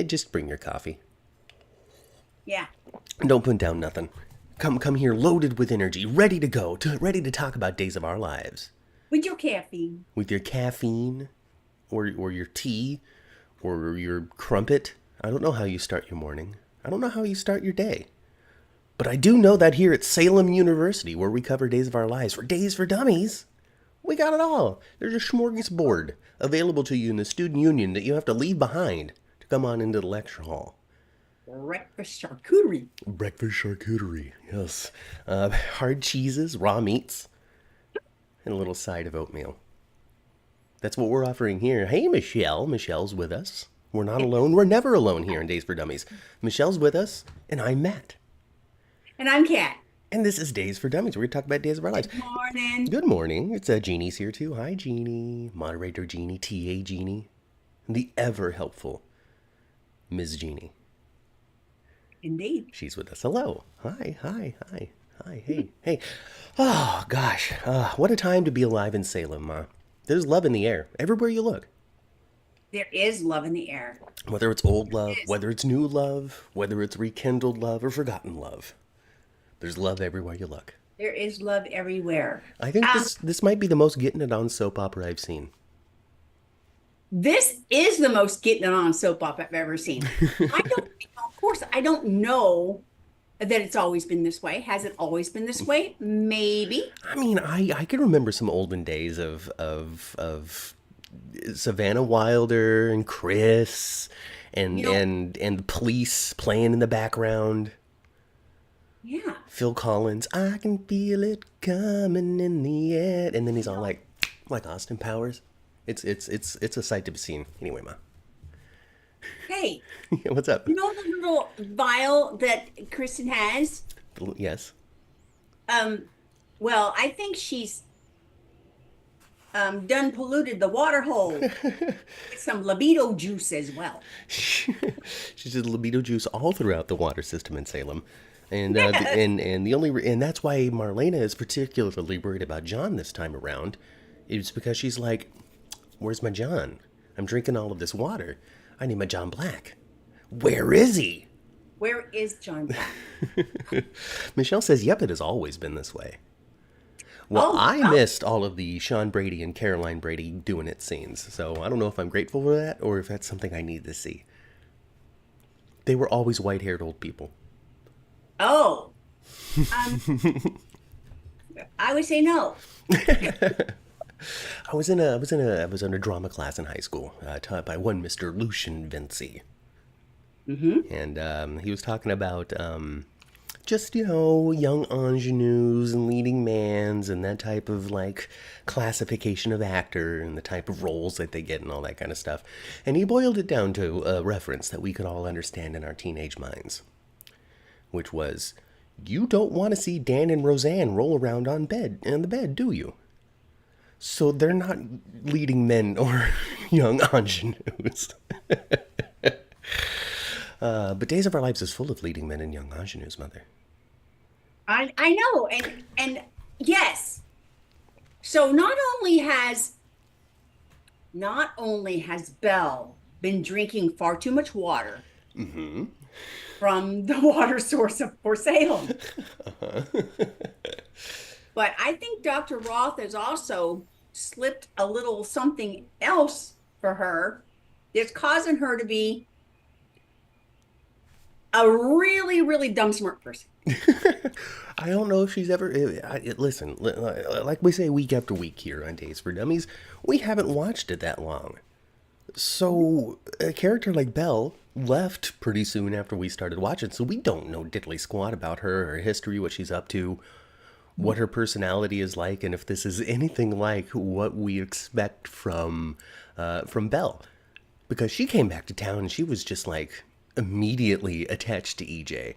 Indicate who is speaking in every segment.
Speaker 1: Just bring your coffee.
Speaker 2: Yeah.
Speaker 1: Don't put down nothing. Come here loaded with energy, ready to go, ready to talk about Days of Our Lives.
Speaker 2: With your caffeine.
Speaker 1: With your caffeine, or your tea, or your crumpet. I don't know how you start your morning. I don't know how you start your day. But I do know that here at Salem University, where we cover Days of Our Lives for Days for Dummies, we got it all. There's a smorgasbord available to you in the student union that you have to leave behind to come on into the lecture hall.
Speaker 2: Breakfast charcuterie.
Speaker 1: Breakfast charcuterie, yes. Hard cheeses, raw meats, and a little side of oatmeal. That's what we're offering here. Hey, Michelle. Michelle's with us. We're not alone. We're never alone here in Days for Dummies. Michelle's with us, and I'm Matt.
Speaker 2: And I'm Kat.
Speaker 1: And this is Days for Dummies. We're going to talk about Days of Our Lives.
Speaker 2: Good morning.
Speaker 1: Good morning. It's Jeannie's here, too. Hi, Jeannie. Moderator Jeannie, TA Jeannie, and the ever-helpful Ms. Jeannie.
Speaker 2: Indeed.
Speaker 1: She's with us. Hello. Hi, hey. Oh, gosh. What a time to be alive in Salem. There's love in the air. Everywhere you look.
Speaker 2: There is love in the air.
Speaker 1: Whether it's old love, whether it's new love, whether it's rekindled love or forgotten love. There's love everywhere you look.
Speaker 2: There is love everywhere.
Speaker 1: I think this might be the most getting it on soap opera I've seen.
Speaker 2: This is the most getting it on soap opera I've ever seen. Of course, I don't know that it's always been this way. Has it always been this way? Maybe.
Speaker 1: I mean, I can remember some olden days of Savannah Wilder and Chris and the Police playing in the background.
Speaker 2: Yeah.
Speaker 1: Phil Collins, I can feel it coming in the air, and then he's all like Austin Powers. It's a sight to be seen. Anyway, Ma.
Speaker 2: Hey.
Speaker 1: What's up?
Speaker 2: You know the little vial that Kristen has?
Speaker 1: Yes.
Speaker 2: Well, I think she's done polluted the water hole with some libido juice as well.
Speaker 1: She did libido juice all throughout the water system in Salem. And
Speaker 2: Yes.
Speaker 1: and that's why Marlena is particularly worried about John this time around. It's because she's like, where's my John? I'm drinking all of this water. I need my John Black. Where is he?
Speaker 2: Where is John Black?
Speaker 1: Michelle says, yep, it has always been this way. Well, I missed all of the Shawn Brady and Caroline Brady doing it scenes, so I don't know if I'm grateful for that or if that's something I need to see. They were always white-haired old people.
Speaker 2: Oh. I would say no.
Speaker 1: I was in a drama class in high school, taught by one Mr. Lucian Vinci. Mm-hmm. And he was talking about just, young ingenues and leading mans and that type of, classification of actor and the type of roles that they get and all that kind of stuff. And he boiled it down to a reference that we could all understand in our teenage minds, which was, you don't want to see Dan and Roseanne roll around in the bed, do you? So they're not leading men or young ingenues. But Days of Our Lives is full of leading men and young ingenues, Mother.
Speaker 2: I know, and yes. So not only has Belle been drinking far too much water from the water source for Salem, but I think Dr. Roth has also slipped a little something else for her that's causing her to be a really, really dumb, smart person.
Speaker 1: I don't know if she's ever... Listen, like we say week after week here on Days for Dummies, we haven't watched it that long. So a character like Belle left pretty soon after we started watching, so we don't know diddly squat about her history, what she's up to, what her personality is like, and if this is anything like what we expect from Belle. Because she came back to town and she was just immediately attached to EJ.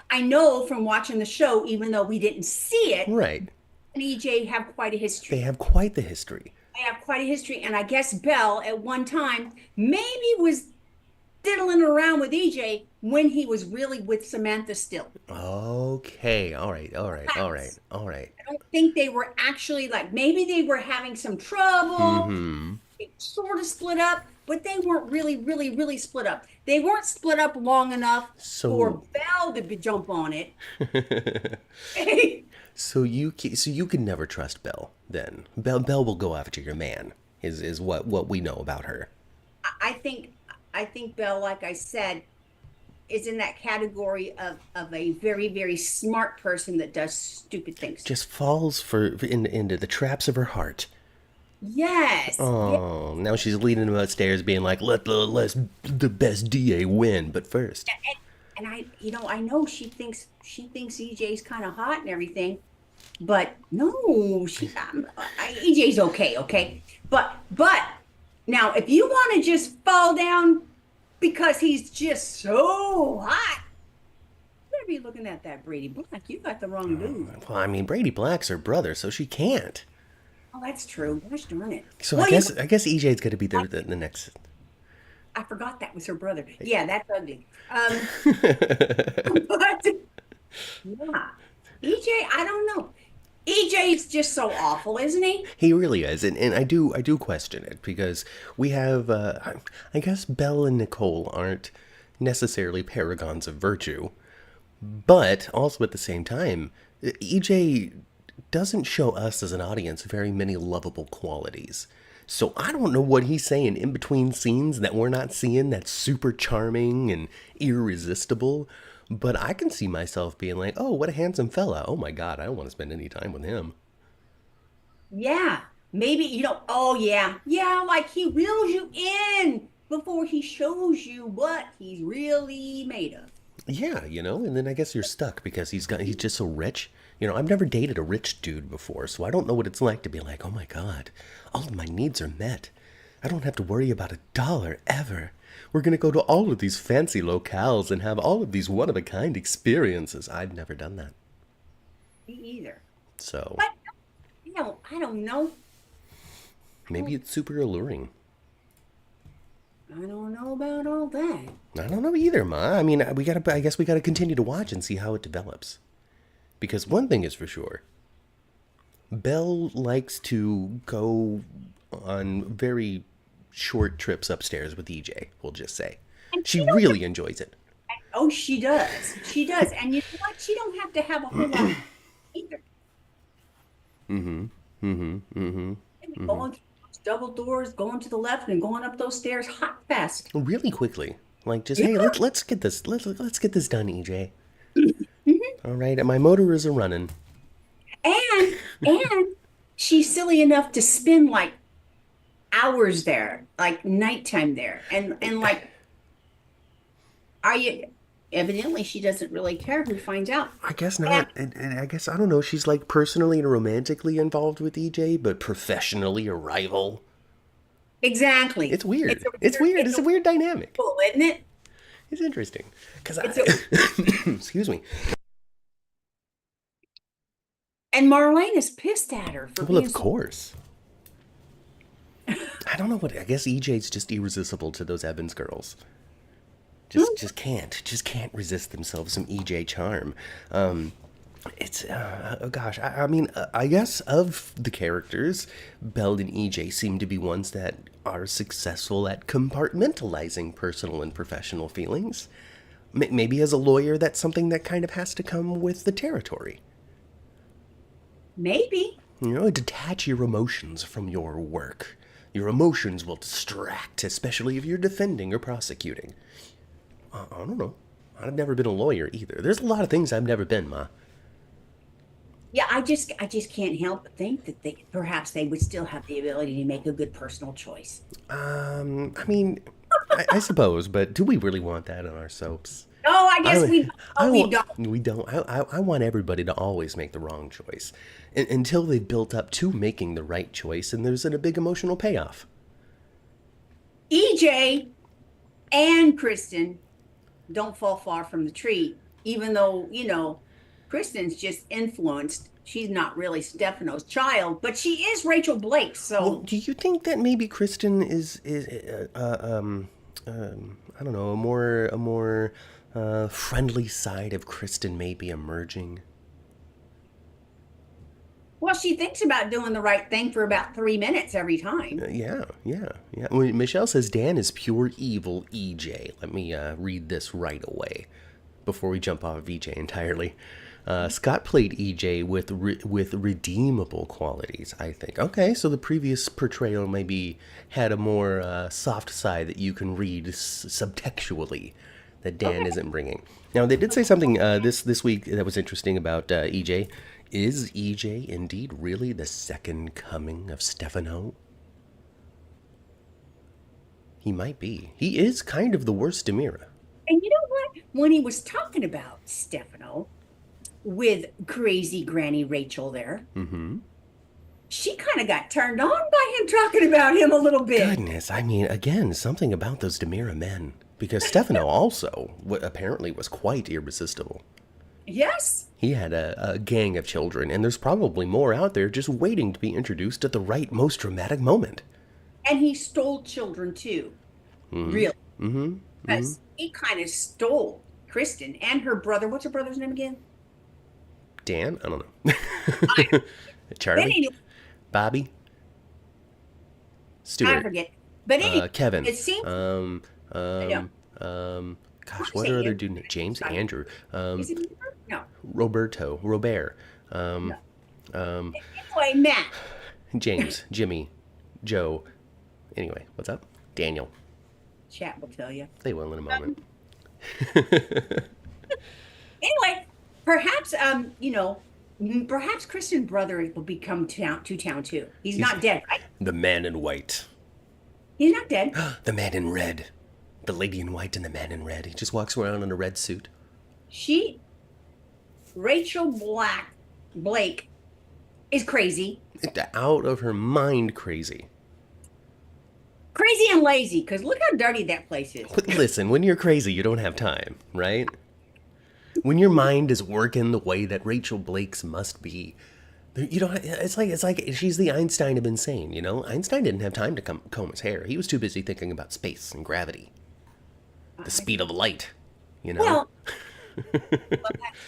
Speaker 2: I know from watching the show, even though we didn't see it,
Speaker 1: right?
Speaker 2: and EJ have quite a history.
Speaker 1: They have quite the history.
Speaker 2: And I guess Belle at one time maybe was diddling around with EJ when he was really with Samantha still.
Speaker 1: Okay, all right.
Speaker 2: I don't think they were actually maybe they were having some trouble.
Speaker 1: Mm-hmm.
Speaker 2: They sort of split up, but they weren't really, really, really split up. They weren't split up long enough
Speaker 1: So,
Speaker 2: for Belle to jump on it.
Speaker 1: so you can never trust Belle. Then Belle will go after your man. Is what we know about her.
Speaker 2: I think I think Belle, like I said, is in that category of a very, very smart person that does stupid things.
Speaker 1: Just falls into the traps of her heart.
Speaker 2: Yes. Yeah.
Speaker 1: Oh, now she's leading him upstairs, being like, "Let the best DA win." But first,
Speaker 2: And I know she thinks EJ's kind of hot and everything, but no, EJ's okay, okay. But now, if you want to just fall down because he's just so hot, you better be looking at that Brady Black. You got the wrong dude.
Speaker 1: well, I mean, Brady Black's her brother, so she can't.
Speaker 2: Oh, that's true. Gosh darn it.
Speaker 1: So
Speaker 2: Well,
Speaker 1: I guess EJ's gonna be the next.
Speaker 2: I forgot that was her brother. Yeah, that's ugly. But yeah, EJ, I don't know. EJ's just so awful, isn't he?
Speaker 1: He really is, and I do question it because we have I guess Belle and Nicole aren't necessarily paragons of virtue, but also at the same time, EJ doesn't show us as an audience very many lovable qualities. So I don't know what he's saying in between scenes that we're not seeing that's super charming and irresistible. But I can see myself being like, oh, what a handsome fella. Oh my God, I don't want to spend any time with him.
Speaker 2: Yeah, maybe oh yeah, yeah, like he reels you in before he shows you what he's really made of.
Speaker 1: Yeah, and then I guess you're stuck because he's just so rich. I've never dated a rich dude before, so I don't know what it's like to be like, oh my God, all of my needs are met. I don't have to worry about a dollar ever. We're gonna go to all of these fancy locales and have all of these one-of-a-kind experiences. I've never done that.
Speaker 2: Me either.
Speaker 1: So
Speaker 2: But I don't know. I
Speaker 1: maybe
Speaker 2: don't,
Speaker 1: it's super alluring.
Speaker 2: I don't know about all that.
Speaker 1: I don't know either, Ma. I mean, I guess we gotta continue to watch and see how it develops. Because one thing is for sure, Belle likes to go on very short trips upstairs with EJ, we'll just say.
Speaker 2: And
Speaker 1: She
Speaker 2: she don't have,
Speaker 1: really enjoys it.
Speaker 2: oh, she does. She does. And you know what? She don't have to have a whole lot either. Going through those double doors, going to the left and going up those stairs hot fast.
Speaker 1: Really quickly. Like just,
Speaker 2: Yeah.
Speaker 1: hey, let's get this let's get this done, EJ.
Speaker 2: Mhm.
Speaker 1: All right, and my motor is a running.
Speaker 2: And she's silly enough to spend like hours there, like nighttime there. And like, are you evidently she doesn't really care who finds out.
Speaker 1: I guess
Speaker 2: And
Speaker 1: not. And I guess I don't know. She's like personally and romantically involved with EJ, but professionally a rival.
Speaker 2: exactly.
Speaker 1: It's weird. It's weird.
Speaker 2: It's
Speaker 1: It's
Speaker 2: a
Speaker 1: a weird dynamic.
Speaker 2: fool, isn't it?
Speaker 1: It's interesting. Because
Speaker 2: It's a
Speaker 1: excuse me.
Speaker 2: and Marlene is pissed at her for
Speaker 1: Well,
Speaker 2: being
Speaker 1: of
Speaker 2: so
Speaker 1: course. I don't know what. I guess EJ's just irresistible to those Evans girls. Just can't resist themselves some EJ charm. It's oh gosh. I mean, I guess of the characters, Belle and EJ seem to be ones that are successful at compartmentalizing personal and professional feelings. Maybe as a lawyer, that's something that kind of has to come with the territory.
Speaker 2: maybe.
Speaker 1: Detach your emotions from your work. Your emotions will distract, especially if you're defending or prosecuting. I don't know. I've never been a lawyer either. There's a lot of things I've never been, Ma.
Speaker 2: Yeah, I just can't help but think that they would still have the ability to make a good personal choice.
Speaker 1: I mean, I suppose, but do we really want that on our soaps?
Speaker 2: Oh, I guess
Speaker 1: I,
Speaker 2: we
Speaker 1: I
Speaker 2: oh, we
Speaker 1: want,
Speaker 2: don't.
Speaker 1: we don't. I want everybody to always make the wrong choice until they've built up to making the right choice, and there's a big emotional payoff.
Speaker 2: EJ and Kristen don't fall far from the tree, even though, Kristen's just influenced. She's not really Stefano's child, but she is Rachel Blake.
Speaker 1: Well,
Speaker 2: So
Speaker 1: do you think that maybe Kristen is I don't know, a more friendly side of Kristen may be emerging?
Speaker 2: Well, she thinks about doing the right thing for about 3 minutes every time.
Speaker 1: Yeah. Well, Michelle says Dan is pure evil EJ. Let me read this right away before we jump off of EJ entirely. Scott played EJ with redeemable qualities, I think. Okay, so the previous portrayal maybe had a more soft side that you can read subtextually that Dan
Speaker 2: Okay.
Speaker 1: isn't bringing. Now, they did say something this week that was interesting about EJ. Is EJ indeed really the second coming of Stefano? He might be. He is kind of the worst Demira.
Speaker 2: And you know what? When he was talking about Stefano with crazy Granny Rachel there, she kind of got turned on by him talking about him a little bit.
Speaker 1: Goodness, I mean, again, something about those Demira men. Because Stefano also apparently was quite irresistible.
Speaker 2: Yes.
Speaker 1: He had a gang of children, and there's probably more out there just waiting to be introduced at the right, most dramatic moment.
Speaker 2: And he stole children too, really. Because he kind of stole Kristen and her brother. What's her brother's name again?
Speaker 1: Dan? I don't
Speaker 2: I,
Speaker 1: know.
Speaker 2: but
Speaker 1: Charlie?
Speaker 2: anyway,
Speaker 1: Bobby?
Speaker 2: I
Speaker 1: Stuart?
Speaker 2: forget. But anyway,
Speaker 1: Kevin?
Speaker 2: it seems, I know. I
Speaker 1: Gosh,
Speaker 2: want to
Speaker 1: what
Speaker 2: say
Speaker 1: other
Speaker 2: Andrew.
Speaker 1: dude? James? Andrew?
Speaker 2: Is it Andrew? No.
Speaker 1: Roberto? Robert?
Speaker 2: No. Anyway, Matt.
Speaker 1: James? Jimmy? Joe? Anyway, what's up? Daniel.
Speaker 2: Chat will tell you.
Speaker 1: They will in a moment.
Speaker 2: Anyway, perhaps perhaps Christian brother will become town too. He's
Speaker 1: He's
Speaker 2: not dead, right?
Speaker 1: the man in white.
Speaker 2: He's not dead.
Speaker 1: The man in red. The lady in white and the man in red. He just walks around in a red suit.
Speaker 2: She, Rachel Blake, is crazy.
Speaker 1: Out of her mind crazy.
Speaker 2: Crazy and lazy, because look how dirty that place is.
Speaker 1: But listen, when you're crazy, you don't have time, right? When your mind is working the way that Rachel Blake's must be, you don't. It's like she's the Einstein of insane. You know, Einstein didn't have time to comb his hair. He was too busy thinking about space and gravity, the speed of light. You know.
Speaker 2: Well,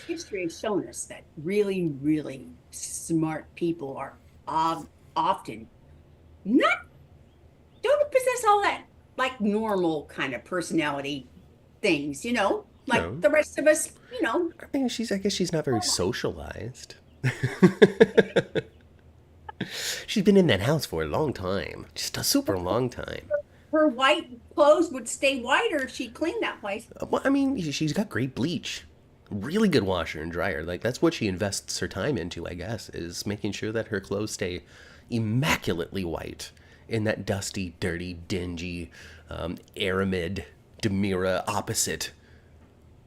Speaker 2: history has shown us that really, really smart people are often not don't possess all that like normal kind of personality things, like
Speaker 1: No.
Speaker 2: the rest of us,
Speaker 1: I mean, I guess she's not very socialized. She's been in that house for a long time, just a super long time.
Speaker 2: her white clothes would stay whiter if she cleaned that place.
Speaker 1: Well, I mean, she's got great bleach, really good washer and dryer. Like that's what she invests her time into, I guess, is making sure that her clothes stay immaculately white in that dusty, dirty, dingy, aramid Demira opposite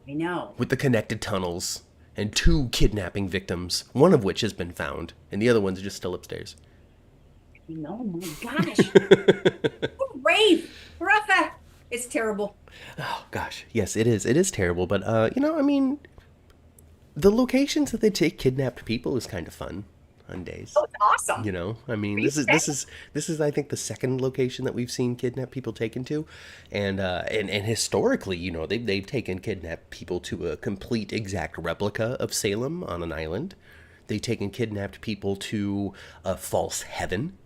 Speaker 2: I know.
Speaker 1: with the connected tunnels and two kidnapping victims, one of which has been found, and the other one's just still upstairs.
Speaker 2: Oh my gosh. Rave, Rafa. It's terrible.
Speaker 1: Oh gosh, yes, it is. It is terrible, but I mean, the locations that they take kidnapped people is kind of fun on days.
Speaker 2: Oh, it's awesome.
Speaker 1: I mean,
Speaker 2: Are you
Speaker 1: this is I think the second location that we've seen kidnapped people taken to, and historically, they've taken kidnapped people to a complete exact replica of Salem on an island. They've taken kidnapped people to a false heaven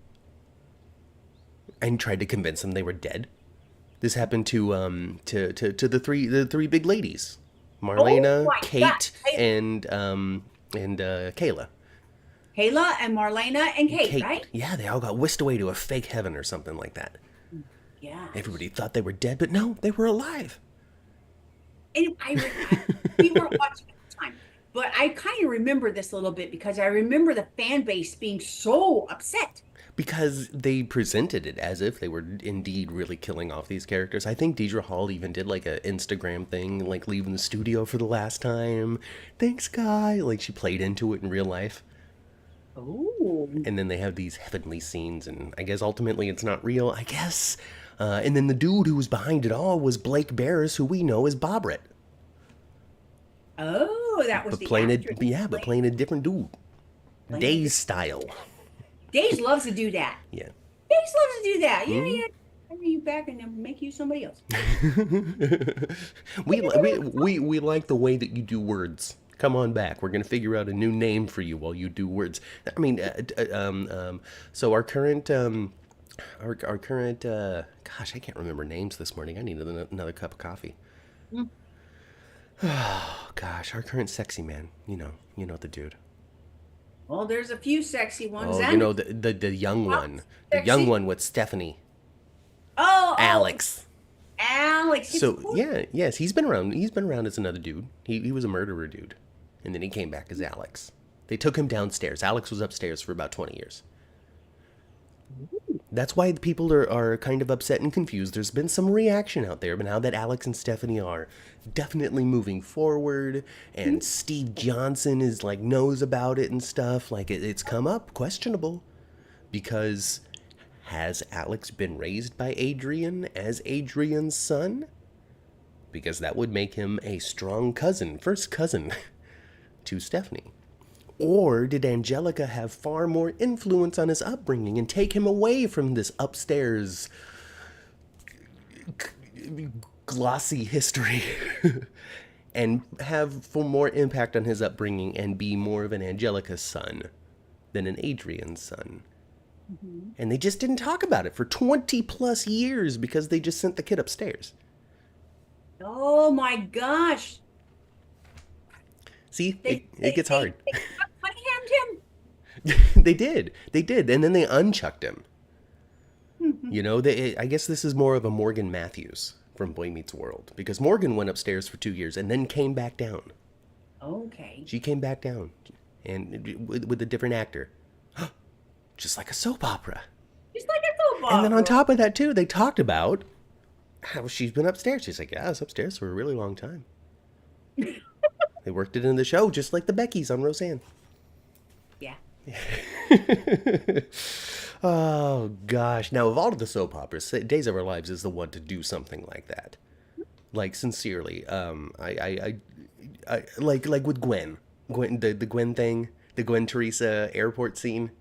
Speaker 1: and tried to convince them they were dead. This happened to the three big ladies,
Speaker 2: Oh
Speaker 1: Marlena,
Speaker 2: my God.
Speaker 1: Kate, and Kayla.
Speaker 2: Kayla and Marlena and Kate, right?
Speaker 1: Yeah, they all got whisked away to a fake heaven or something like that.
Speaker 2: Yeah.
Speaker 1: Everybody thought they were dead, but no, they were alive.
Speaker 2: And we weren't watching at the time, but I kind of remember this a little bit because I remember the fan base being so upset.
Speaker 1: Because they presented it as if they were indeed really killing off these characters. I think Deidre Hall even did like an Instagram thing, like leaving the studio for the last time. Thanks, guy. Like she played into it in real life.
Speaker 2: Oh.
Speaker 1: And then they have these heavenly scenes, and I guess ultimately it's not real, I guess. And then the dude who was behind it all was Blake Barris, who we know as Bobrit.
Speaker 2: Oh, that was
Speaker 1: But
Speaker 2: the
Speaker 1: playing
Speaker 2: actress.
Speaker 1: but playing a different dude.
Speaker 2: Playing
Speaker 1: Days style.
Speaker 2: Days loves to do that.
Speaker 1: Yeah.
Speaker 2: Days loves to do that. Yeah. I'll bring you back and then make you somebody else.
Speaker 1: We like the way that you do words. Come on back. We're gonna figure out a new name for you while you do words. I mean, so our current, gosh, I can't remember names this morning. I need another cup of coffee.
Speaker 2: Mm.
Speaker 1: Oh gosh, our current sexy man. You know the dude.
Speaker 2: Well, there's a few sexy ones
Speaker 1: Oh, you
Speaker 2: and
Speaker 1: know the young
Speaker 2: not
Speaker 1: one, the young
Speaker 2: sexy.
Speaker 1: one with Stephanie,
Speaker 2: Oh,
Speaker 1: Alex.
Speaker 2: Alex. It's
Speaker 1: So yeah, yes, he's been around. He's been around as another dude. He was a murderer dude, and then he came back as Alex. They took him downstairs. Alex was upstairs for about 20 years. That's why the people are kind of upset and confused. There's been some reaction out there, but now that Alex and Stephanie are definitely moving forward, and Steve Johnson is like knows about it and stuff, like it's come up questionable because has Alex been raised by Adrian as Adrian's son? Because that would make him a strong cousin, first cousin to Stephanie. Or did Angelica have far more influence on his upbringing and take him away from this upstairs glossy history and have for more impact on his upbringing and be more of an Angelica's son than an Adrian's son?
Speaker 2: Mm-hmm.
Speaker 1: And they just didn't talk about it for 20 plus years because they just sent the kid upstairs.
Speaker 2: Oh my gosh.
Speaker 1: See, it gets hard.
Speaker 2: They him.
Speaker 1: They did, and then they unchucked him. You know, I guess this is more of a Morgan Matthews from Boy Meets World, because Morgan went upstairs for 2 years and then came back down.
Speaker 2: Okay.
Speaker 1: She came back down, and with a different actor, just like a soap opera.
Speaker 2: Just like a soap opera.
Speaker 1: And then on top of that too, they talked about how she's been upstairs. She's like, yeah, I was upstairs for a really long time. They worked it in the show, just like the Beckys on Roseanne.
Speaker 2: Yeah.
Speaker 1: Oh gosh! Now, of all of the soap operas, Days of Our Lives is the one to do something like that. Like sincerely, I like with Gwen, the Gwen thing, the Gwen Teresa airport scene.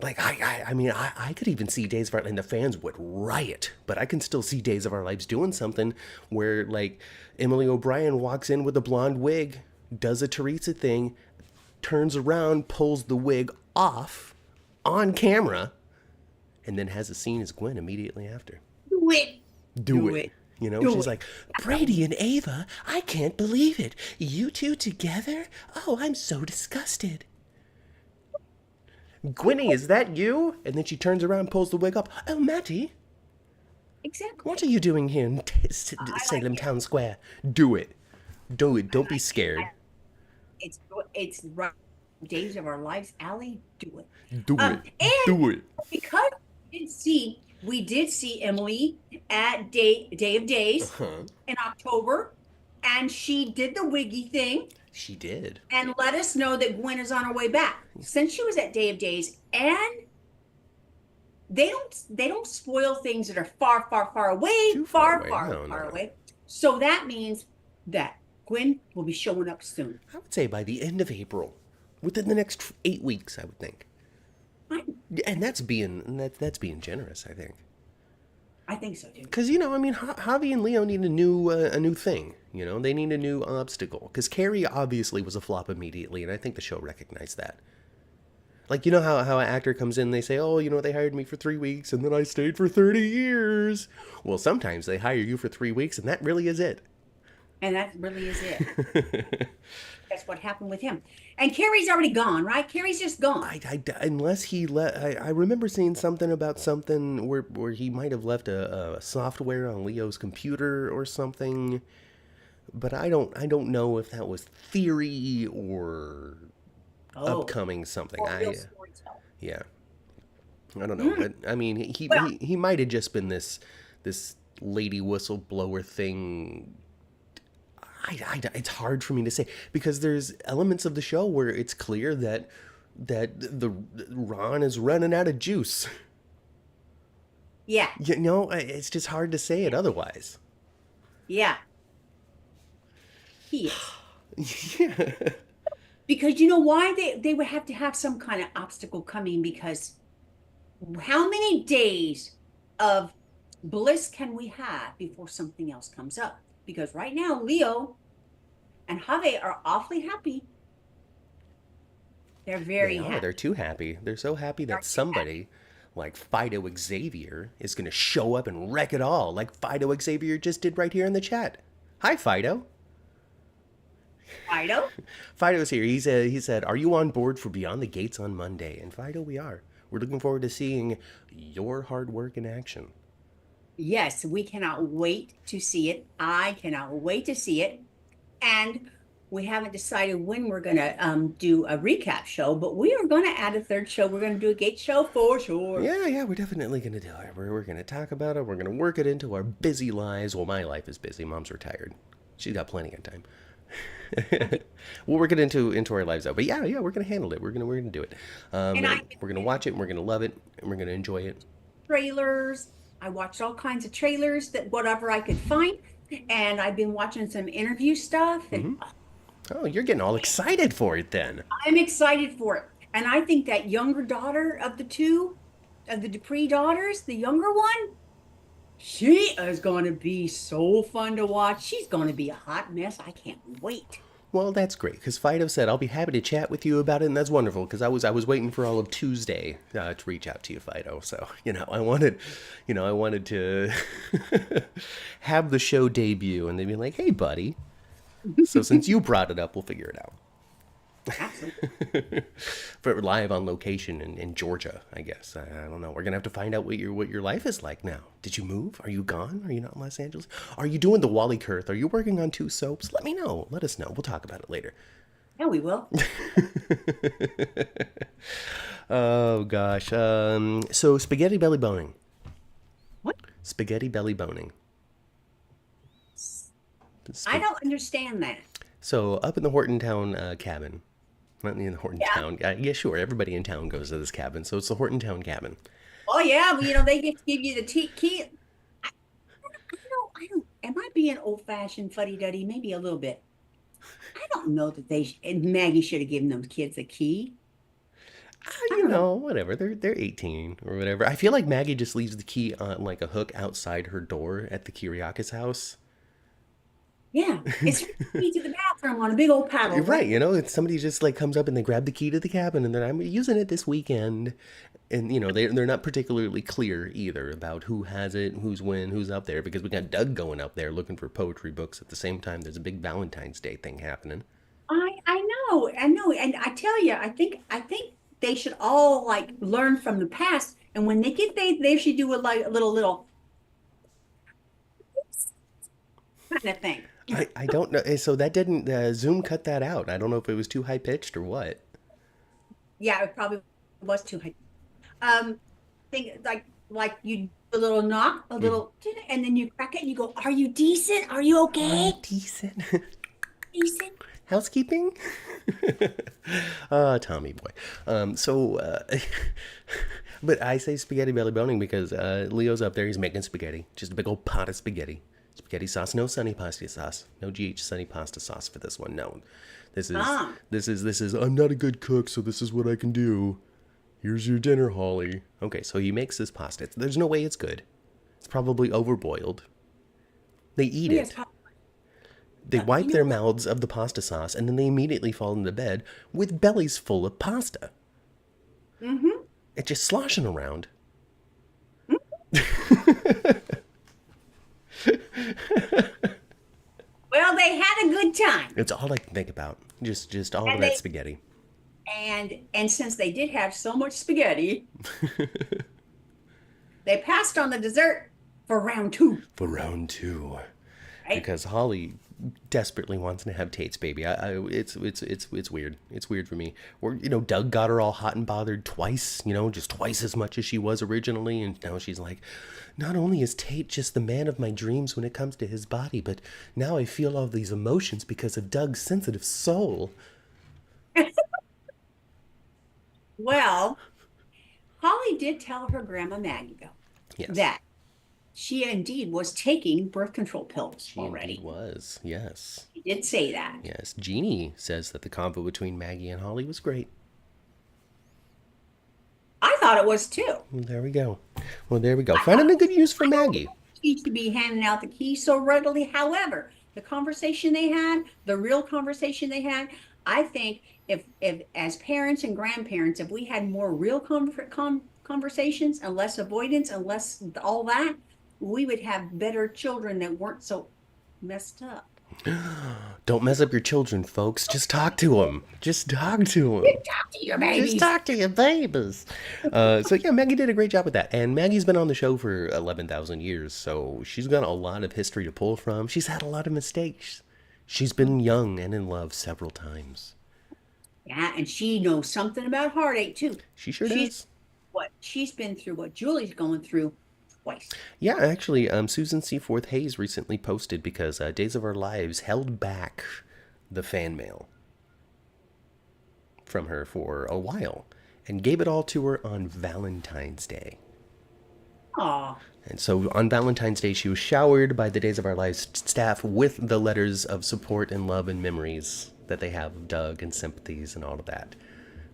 Speaker 1: Like I mean, I could even see Days of Our Lives, and the fans would riot, but I can still see Days of Our Lives doing something where like Emily O'Brien walks in with a blonde wig, does a Teresa thing, turns around, pulls the wig off on camera, and then has a scene as Gwen immediately after.
Speaker 2: Do it.
Speaker 1: Do it. You know, she's like, Brady and Ava, I can't believe it. You two together? Oh, I'm so disgusted. Gwenny, is that you? And then she turns around and pulls the wig up. Oh, Matty,
Speaker 2: Exactly.
Speaker 1: what are you doing here in Salem Town Square? Do it. Do it. Don't be scared.
Speaker 2: It's right. Days of Our Lives, Allie, do it.
Speaker 1: Do it.
Speaker 2: And
Speaker 1: Do it.
Speaker 2: because we did see Emily at Day of Days in October, and she did the wiggy thing
Speaker 1: She did.
Speaker 2: and let us know that Gwen is on her way back. Since she was at Day of Days, and they don't spoil things that are far, far, far away,
Speaker 1: Too
Speaker 2: far,
Speaker 1: far
Speaker 2: far,
Speaker 1: away. No,
Speaker 2: far
Speaker 1: no.
Speaker 2: away. So that means that Gwen will be showing up soon.
Speaker 1: I would say by the end of April, within the next 8 weeks, I would think. And that's being generous, I think.
Speaker 2: I think so too.
Speaker 1: Because I mean, Javi and Leo need a new thing. You know, they need a new obstacle. Because Carrie obviously was a flop immediately, and I think the show recognized that. Like, you know how an actor comes in, and they say, oh, they hired me for 3 weeks, and then I stayed for 30 years. Well, sometimes they hire you for 3 weeks, and that really is it.
Speaker 2: And that really is it. That's what happened with him. And Carrie's already gone, right? Carrie's just gone.
Speaker 1: Unless he I remember seeing something about something where he might have left a software on Leo's computer or something, but I don't know if that was theory or upcoming something. Yeah, I don't know, but I mean he might have just been this lady whistleblower thing. It's hard for me to say because there's elements of the show where it's clear that the Ron is running out of juice.
Speaker 2: Yeah.
Speaker 1: It's just hard to say it otherwise.
Speaker 2: Yeah. He is.
Speaker 1: Yeah.
Speaker 2: Because you know why they would have to have some kind of obstacle coming, because how many days of bliss can we have before something else comes up? Because right now, Leo and Have are awfully happy. They're
Speaker 1: They
Speaker 2: very
Speaker 1: are.
Speaker 2: happy.
Speaker 1: They're too happy. They're so happy
Speaker 2: They're
Speaker 1: that
Speaker 2: too happy.
Speaker 1: somebody like Fido Xavier is going to show up and wreck it all, like Fido Xavier just did right here in the chat. Hi, Fido.
Speaker 2: Fido?
Speaker 1: Fido's here. He said, "Are you on board for Beyond the Gates on Monday?" And Fido, we are. We're looking forward to seeing your hard work in action.
Speaker 2: Yes, we cannot wait to see it. I cannot wait to see it. And we haven't decided when we're going to do a recap show, but we are going to add a third show. We're going to do a gate show for sure.
Speaker 1: Yeah, we're definitely going to do it. We're going to talk about it. We're going to work it into our busy lives. Well, my life is busy. Mom's retired. She's got plenty of time. We'll work it into our lives out. But yeah, we're going to handle it. We're going to do it.
Speaker 2: And
Speaker 1: We're going to watch it. And we're going to love it. And we're going to enjoy it.
Speaker 2: trailers. I watched all kinds of trailers that whatever I could find. And I've been watching some interview stuff. And
Speaker 1: Oh, you're getting all excited for it then.
Speaker 2: I'm excited for it. And I think that younger daughter of the two, of the Dupree daughters, the younger one, she is going to be so fun to watch. She's going to be a hot mess. I can't wait.
Speaker 1: Well, that's great because Fido said I'll be happy to chat with you about it, and that's wonderful because I was waiting for all of Tuesday to reach out to you, Fido. So I wanted to have the show debut, and they'd be like, "Hey, buddy." So since you brought it up, we'll figure it out.
Speaker 2: Absolutely.
Speaker 1: For live on location in Georgia, I guess. I don't know. We're gonna have to find out what your life is like now. Did you move? Are you gone? Are you not in Los Angeles? Are you doing the Wally Kurth? Are you working on 2 soaps? Let me know. Let us know. We'll talk about it later.
Speaker 2: Yeah, we will.
Speaker 1: Oh gosh. So spaghetti belly boning.
Speaker 2: What?
Speaker 1: Spaghetti belly boning.
Speaker 2: I don't understand that.
Speaker 1: So up in the Hortontown cabin. Not in the
Speaker 2: Yeah.
Speaker 1: Hortontown. Yeah, sure. Everybody in town goes to this cabin. So it's the Hortontown cabin.
Speaker 2: Oh yeah, but they get to give you the key. I don't. Am I being old-fashioned, fuddy-duddy? Maybe a little bit. I don't know that Maggie should have given those kids a key. I
Speaker 1: You
Speaker 2: don't know.
Speaker 1: know, whatever. They're 18 or whatever. I feel like Maggie just leaves the key on like a hook outside her door at the Kiriakis house.
Speaker 2: Yeah, it's key to the bathroom on a big old paddle,
Speaker 1: You're right.
Speaker 2: right?
Speaker 1: It's somebody just like comes up and they grab the key to the cabin and then I'm using it this weekend. And they're not particularly clear either about who has it, who's when, who's up there because we got Doug going up there looking for poetry books at the same time there's a big Valentine's Day thing happening.
Speaker 2: I know, and I tell you, I think they should all like learn from the past, and when they should do a like a little kind of thing.
Speaker 1: I don't know. So that didn't Zoom cut that out. I don't know if it was too high pitched or what.
Speaker 2: Yeah, it probably was too high. Think like you do a little knock, a little, and then you crack it, and you go, "Are you decent? Are you okay?
Speaker 1: Decent.
Speaker 2: Decent?"
Speaker 1: Housekeeping? Tommy boy. But I say spaghetti belly boning because Leo's up there. He's making spaghetti. Just a big old pot of spaghetti. Spaghetti sauce. No sunny pasta sauce. No GH sunny pasta sauce for this one. No. This is,
Speaker 2: Ah.
Speaker 1: this is, I'm not a good cook, so this is what I can do. Here's your dinner, Holly. Okay, so he makes this pasta. There's no way it's good. It's probably overboiled. They eat
Speaker 2: Yes,
Speaker 1: it. They
Speaker 2: you
Speaker 1: wipe
Speaker 2: know
Speaker 1: their
Speaker 2: what?
Speaker 1: mouths of the pasta sauce and then they immediately fall into bed with bellies full of pasta.
Speaker 2: Mm-hmm.
Speaker 1: It's just sloshing around.
Speaker 2: Well, they had a good time,
Speaker 1: It's all I can think about. Just all of
Speaker 2: and
Speaker 1: that spaghetti.
Speaker 2: and since they did have so much spaghetti, they passed on the dessert for round two,
Speaker 1: For round two.
Speaker 2: right?
Speaker 1: Because Holly desperately wants to have Tate's baby. It's weird. It's weird for me. Or Doug got her all hot and bothered twice. Just twice as much as she was originally, and now she's like, not only is Tate just the man of my dreams when it comes to his body, but now I feel all these emotions because of Doug's sensitive soul.
Speaker 2: Well, Holly did tell her grandma Maggie, though,
Speaker 1: Yes,
Speaker 2: that she indeed was taking birth control pills
Speaker 1: she indeed
Speaker 2: already.
Speaker 1: was. Yes,
Speaker 2: She did say that.
Speaker 1: yes. Jeannie says that the convo between Maggie and Holly was great.
Speaker 2: I thought it was too.
Speaker 1: Well, there we go. Well, there we go. Finding a good use for Maggie.
Speaker 2: She should be handing out the keys so readily. However, the conversation they had, the real conversation they had. I think if as parents and grandparents, if we had more real conversations and less avoidance and less all that, we would have better children that weren't so messed up.
Speaker 1: Don't mess up your children, folks. Just talk to them. Just talk to them.
Speaker 2: Talk to your
Speaker 1: Just
Speaker 2: babies.
Speaker 1: talk to your babies. So yeah, Maggie did a great job with that, and Maggie's been on the show for 11,000 years, so she's got a lot of history to pull from. She's had a lot of mistakes. She's been young and in love several times.
Speaker 2: Yeah, and she knows something about heartache too.
Speaker 1: She sure
Speaker 2: She's
Speaker 1: does.
Speaker 2: what she's been through, what Julie's going through twice.
Speaker 1: Yeah, actually, Susan Seaforth Hayes recently posted because Days of Our Lives held back the fan mail from her for a while and gave it all to her on Valentine's Day.
Speaker 2: Aw.
Speaker 1: And so on Valentine's Day, she was showered by the Days of Our Lives staff with the letters of support and love and memories that they have of Doug and sympathies and all of that.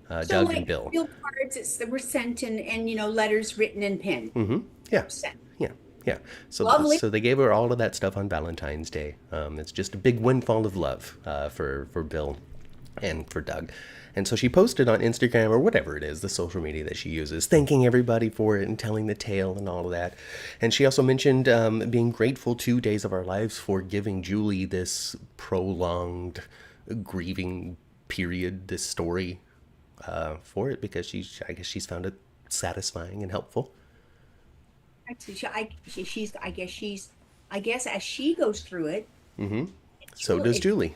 Speaker 2: So
Speaker 1: Doug and
Speaker 2: like
Speaker 1: Bill.
Speaker 2: field cards that were sent and letters written in pen.
Speaker 1: Mm-hmm. Yeah.
Speaker 2: Sent.
Speaker 1: Yeah. Yeah. So,
Speaker 2: Lovely.
Speaker 1: so they gave her all of that stuff on Valentine's Day. It's just a big windfall of love for Bill and for Doug. And so she posted on Instagram or whatever it is, the social media that she uses, thanking everybody for it and telling the tale and all of that. And she also mentioned being grateful to Days of Our Lives for giving Julie this prolonged grieving period, this story for it, because I guess she's found it satisfying and helpful.
Speaker 2: I guess as she goes through it,
Speaker 1: Mm-hmm. So does
Speaker 2: it's
Speaker 1: Julie.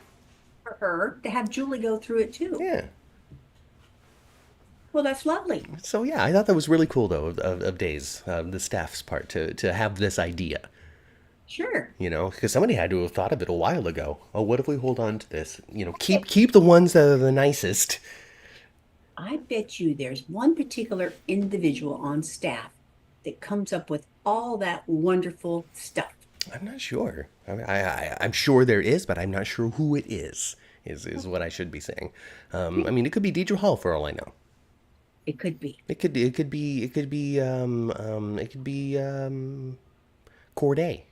Speaker 2: for her to have Julie go through it too.
Speaker 1: Yeah.
Speaker 2: Well, that's lovely.
Speaker 1: So yeah, I thought that was really cool though of Days, the staff's part to have this idea.
Speaker 2: Sure.
Speaker 1: Because somebody had to have thought of it a while ago. Oh, what if we hold on to this? Keep the ones that are the nicest.
Speaker 2: I bet you there's one particular individual on staff that comes up with all that wonderful stuff.
Speaker 1: I'm not sure. I'm sure there is, but I'm not sure who it is. Is what I should be saying. I mean, it could be Deidre Hall for all I know.
Speaker 2: It could be.
Speaker 1: It could be Corday.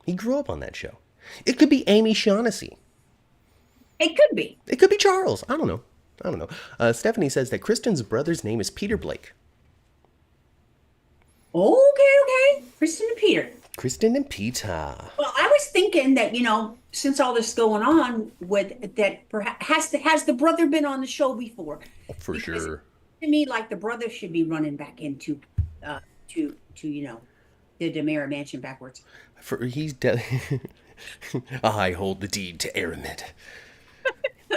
Speaker 1: He grew up on that show. It could be Amy Shaughnessy.
Speaker 2: It could be.
Speaker 1: It could be Charles. I don't know. Stephanie says that Kristen's brother's name is Peter Blake.
Speaker 2: Okay. Kristen and Peter.
Speaker 1: Kristen and Peter.
Speaker 2: Well, I was thinking that, since all this going on with that, perhaps has the brother been on the show before?
Speaker 1: For
Speaker 2: Because
Speaker 1: sure.
Speaker 2: to me, like the brother should be running back into to the Demera mansion backwards.
Speaker 1: He's dead. I hold the deed to Aramet.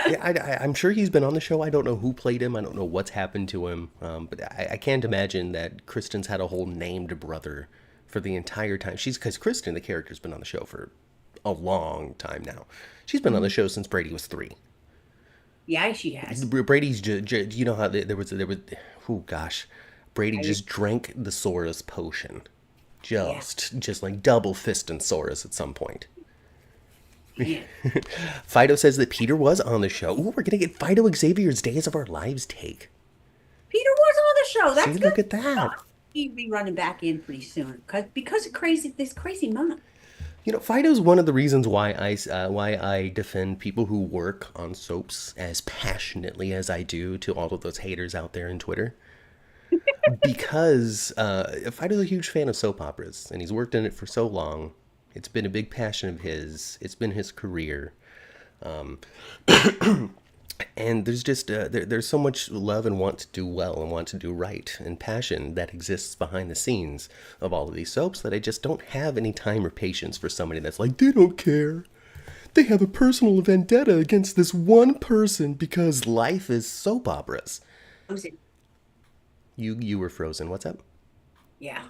Speaker 1: Yeah, I'm sure he's been on the show. I don't know who played him. I don't know what's happened to him. But I can't imagine that Kristen's had a whole named brother for the entire time. Because Kristen, the character's been on the show for a long time now. She's been on the show since Brady was 3.
Speaker 2: Yeah, she has.
Speaker 1: Brady's just, you know how there was, oh gosh, Brady just drank the Saurus potion. Just like double fisting Saurus at some point.
Speaker 2: Yeah.
Speaker 1: Fido says that Peter was on the show. Ooh, we're going to get Fido Xavier's Days of Our Lives take.
Speaker 2: Peter was on the show. That's
Speaker 1: See,
Speaker 2: good.
Speaker 1: look at that.
Speaker 2: He'd be running back in pretty soon because of this crazy mom.
Speaker 1: Fido's one of the reasons why I defend people who work on soaps as passionately as I do to all of those haters out there in Twitter. Because Fido's a huge fan of soap operas, and he's worked in it for so long. It's been a big passion of his. It's been his career. And there's just there's so much love and want to do well and want to do right and passion that exists behind the scenes of all of these soaps that I just don't have any time or patience for somebody that's like, they don't care. They have a personal vendetta against this one person because life is soap operas.
Speaker 2: Frozen.
Speaker 1: You were frozen. What's up?
Speaker 2: Yeah.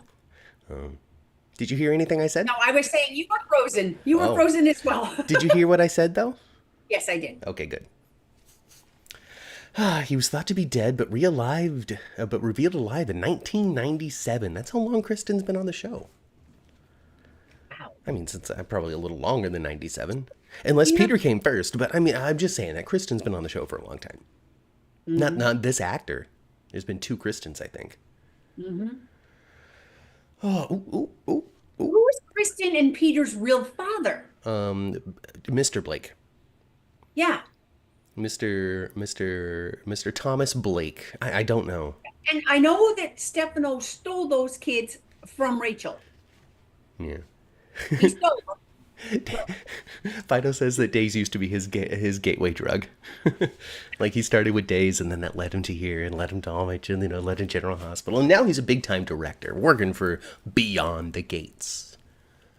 Speaker 1: Did you hear anything I said?
Speaker 2: No, I was saying you were frozen. You were frozen as well.
Speaker 1: Did you hear what I said, though?
Speaker 2: Yes, I did.
Speaker 1: Okay, good. He was thought to be dead, but revealed alive in 1997. That's how long Kristen's been on the show.
Speaker 2: Wow.
Speaker 1: I mean, since probably a little longer than 97. Unless Peter came first, but I mean, I'm just saying that Kristen's been on the show for a long time. Mm-hmm. Not this actor. There's been 2 Kristens, I think.
Speaker 2: Mm-hmm.
Speaker 1: Oh, ooh.
Speaker 2: Who was Kristen and Peter's real father?
Speaker 1: Mr. Blake.
Speaker 2: Yeah.
Speaker 1: Mr. Thomas Blake. I don't know.
Speaker 2: And I know that Stefano stole those kids from Rachel.
Speaker 1: Yeah.
Speaker 2: He stole them. But
Speaker 1: Fido says that Days used to be his gateway drug. Like he started with Days, and then that led him to here, and led him to Homage, and led him to General Hospital, and now he's a big time director working for Beyond the Gates.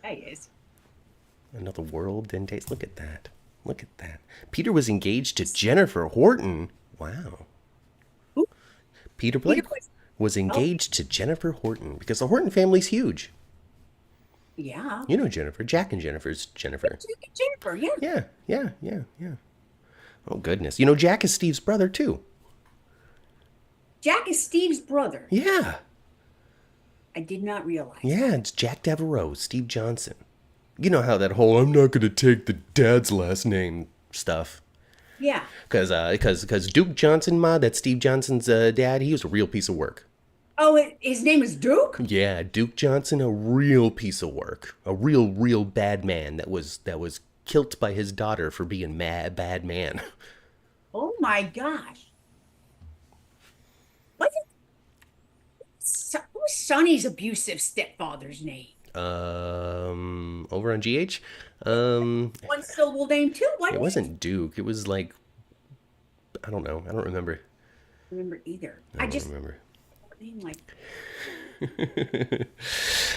Speaker 2: he is.
Speaker 1: Another world then Days. Look at that. Look at that. Peter was engaged to Jennifer Horton. Wow.
Speaker 2: Who?
Speaker 1: Peter Blake was
Speaker 2: Oh,
Speaker 1: engaged to Jennifer Horton because the Horton family's huge.
Speaker 2: yeah.
Speaker 1: You know Jennifer. Jack and Jennifer's Jennifer.
Speaker 2: Jennifer, yeah.
Speaker 1: Yeah. Oh, goodness. You know, Jack is Steve's brother, too.
Speaker 2: Jack is Steve's brother.
Speaker 1: Yeah.
Speaker 2: I did not realize.
Speaker 1: Yeah, it's Jack Devereaux, Steve Johnson. You know how that whole I'm not going to take the dad's last name stuff.
Speaker 2: Yeah.
Speaker 1: Because Duke Johnson, Ma, that's Steve Johnson's dad, he was a real piece of work.
Speaker 2: Oh, his name is Duke?
Speaker 1: Yeah, Duke Johnson, a real piece of work. A real bad man that was killed by his daughter for being a bad man.
Speaker 2: Oh my gosh. What who's Sonny's abusive stepfather's name?
Speaker 1: Over on GH,
Speaker 2: One syllable name too. What
Speaker 1: it
Speaker 2: is
Speaker 1: wasn't Duke. It was like, I don't know. I don't remember.
Speaker 2: remember either.
Speaker 1: I
Speaker 2: I
Speaker 1: don't
Speaker 2: just
Speaker 1: remember.
Speaker 2: name like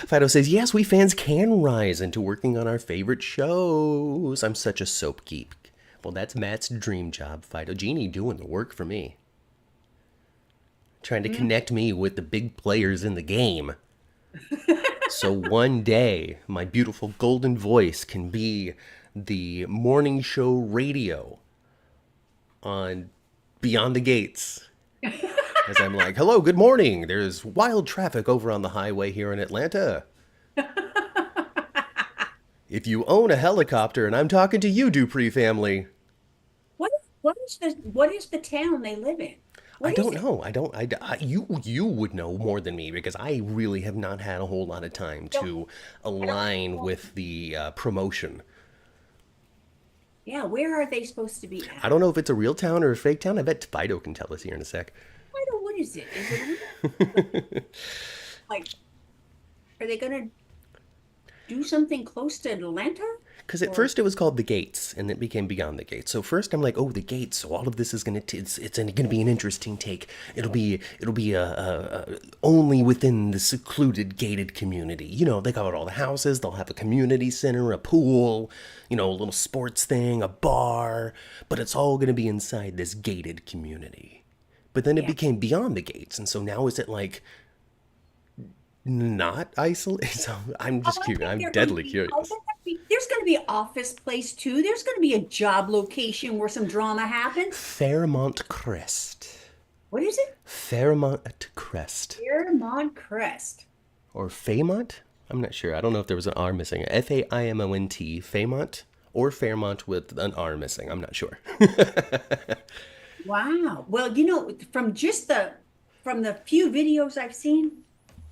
Speaker 1: Fido says, yes, we fans can rise into working on our favorite shows. I'm such a soap geek. Well, that's Matt's dream job, Fido. Genie doing the work for me. Trying to connect me with the big players in the game. So one day, my beautiful golden voice can be the morning show radio on Beyond the Gates. As I'm like, hello, good morning. There's wild traffic over on the highway here in Atlanta. If you own a helicopter, and I'm talking to you, Dupree family.
Speaker 2: what is the town they live in?
Speaker 1: I
Speaker 2: What is
Speaker 1: don't
Speaker 2: it?
Speaker 1: know. You would know more than me because I really have not had a whole lot of time to align with the promotion.
Speaker 2: Yeah, where are they supposed to be
Speaker 1: I
Speaker 2: at?
Speaker 1: don't know if it's a real town or a fake town. I bet Fido can tell us here in a sec.
Speaker 2: I don't what is it? Is it like are they gonna do something close to Atlanta?
Speaker 1: Because at
Speaker 2: Or
Speaker 1: first it was called The Gates, and it became Beyond the Gates. So first I'm like, oh, The Gates. So all of this is it's gonna be an interesting take. It'll be only within the secluded gated community. You know, they got all the houses. They'll have a community center, a pool, a little sports thing, a bar. But it's all gonna be inside this gated community. But then it
Speaker 2: yeah.
Speaker 1: became Beyond the Gates, and so now is it like not isolated? So I'm
Speaker 2: Oh,
Speaker 1: just
Speaker 2: I
Speaker 1: curious.
Speaker 2: think
Speaker 1: I'm
Speaker 2: they're going to
Speaker 1: deadly
Speaker 2: be,
Speaker 1: curious.
Speaker 2: there's going to be an office place too. There's going to be a job location where some drama happens.
Speaker 1: Fairmont Crest.
Speaker 2: What is it?
Speaker 1: Fairmont Crest.
Speaker 2: Fairmont Crest.
Speaker 1: Or Faymont? I'm not sure. I don't know if there was an R missing. Faimont. Faymont? Or Fairmont with an R missing. I'm not sure.
Speaker 2: Wow. Well, from the few videos I've seen,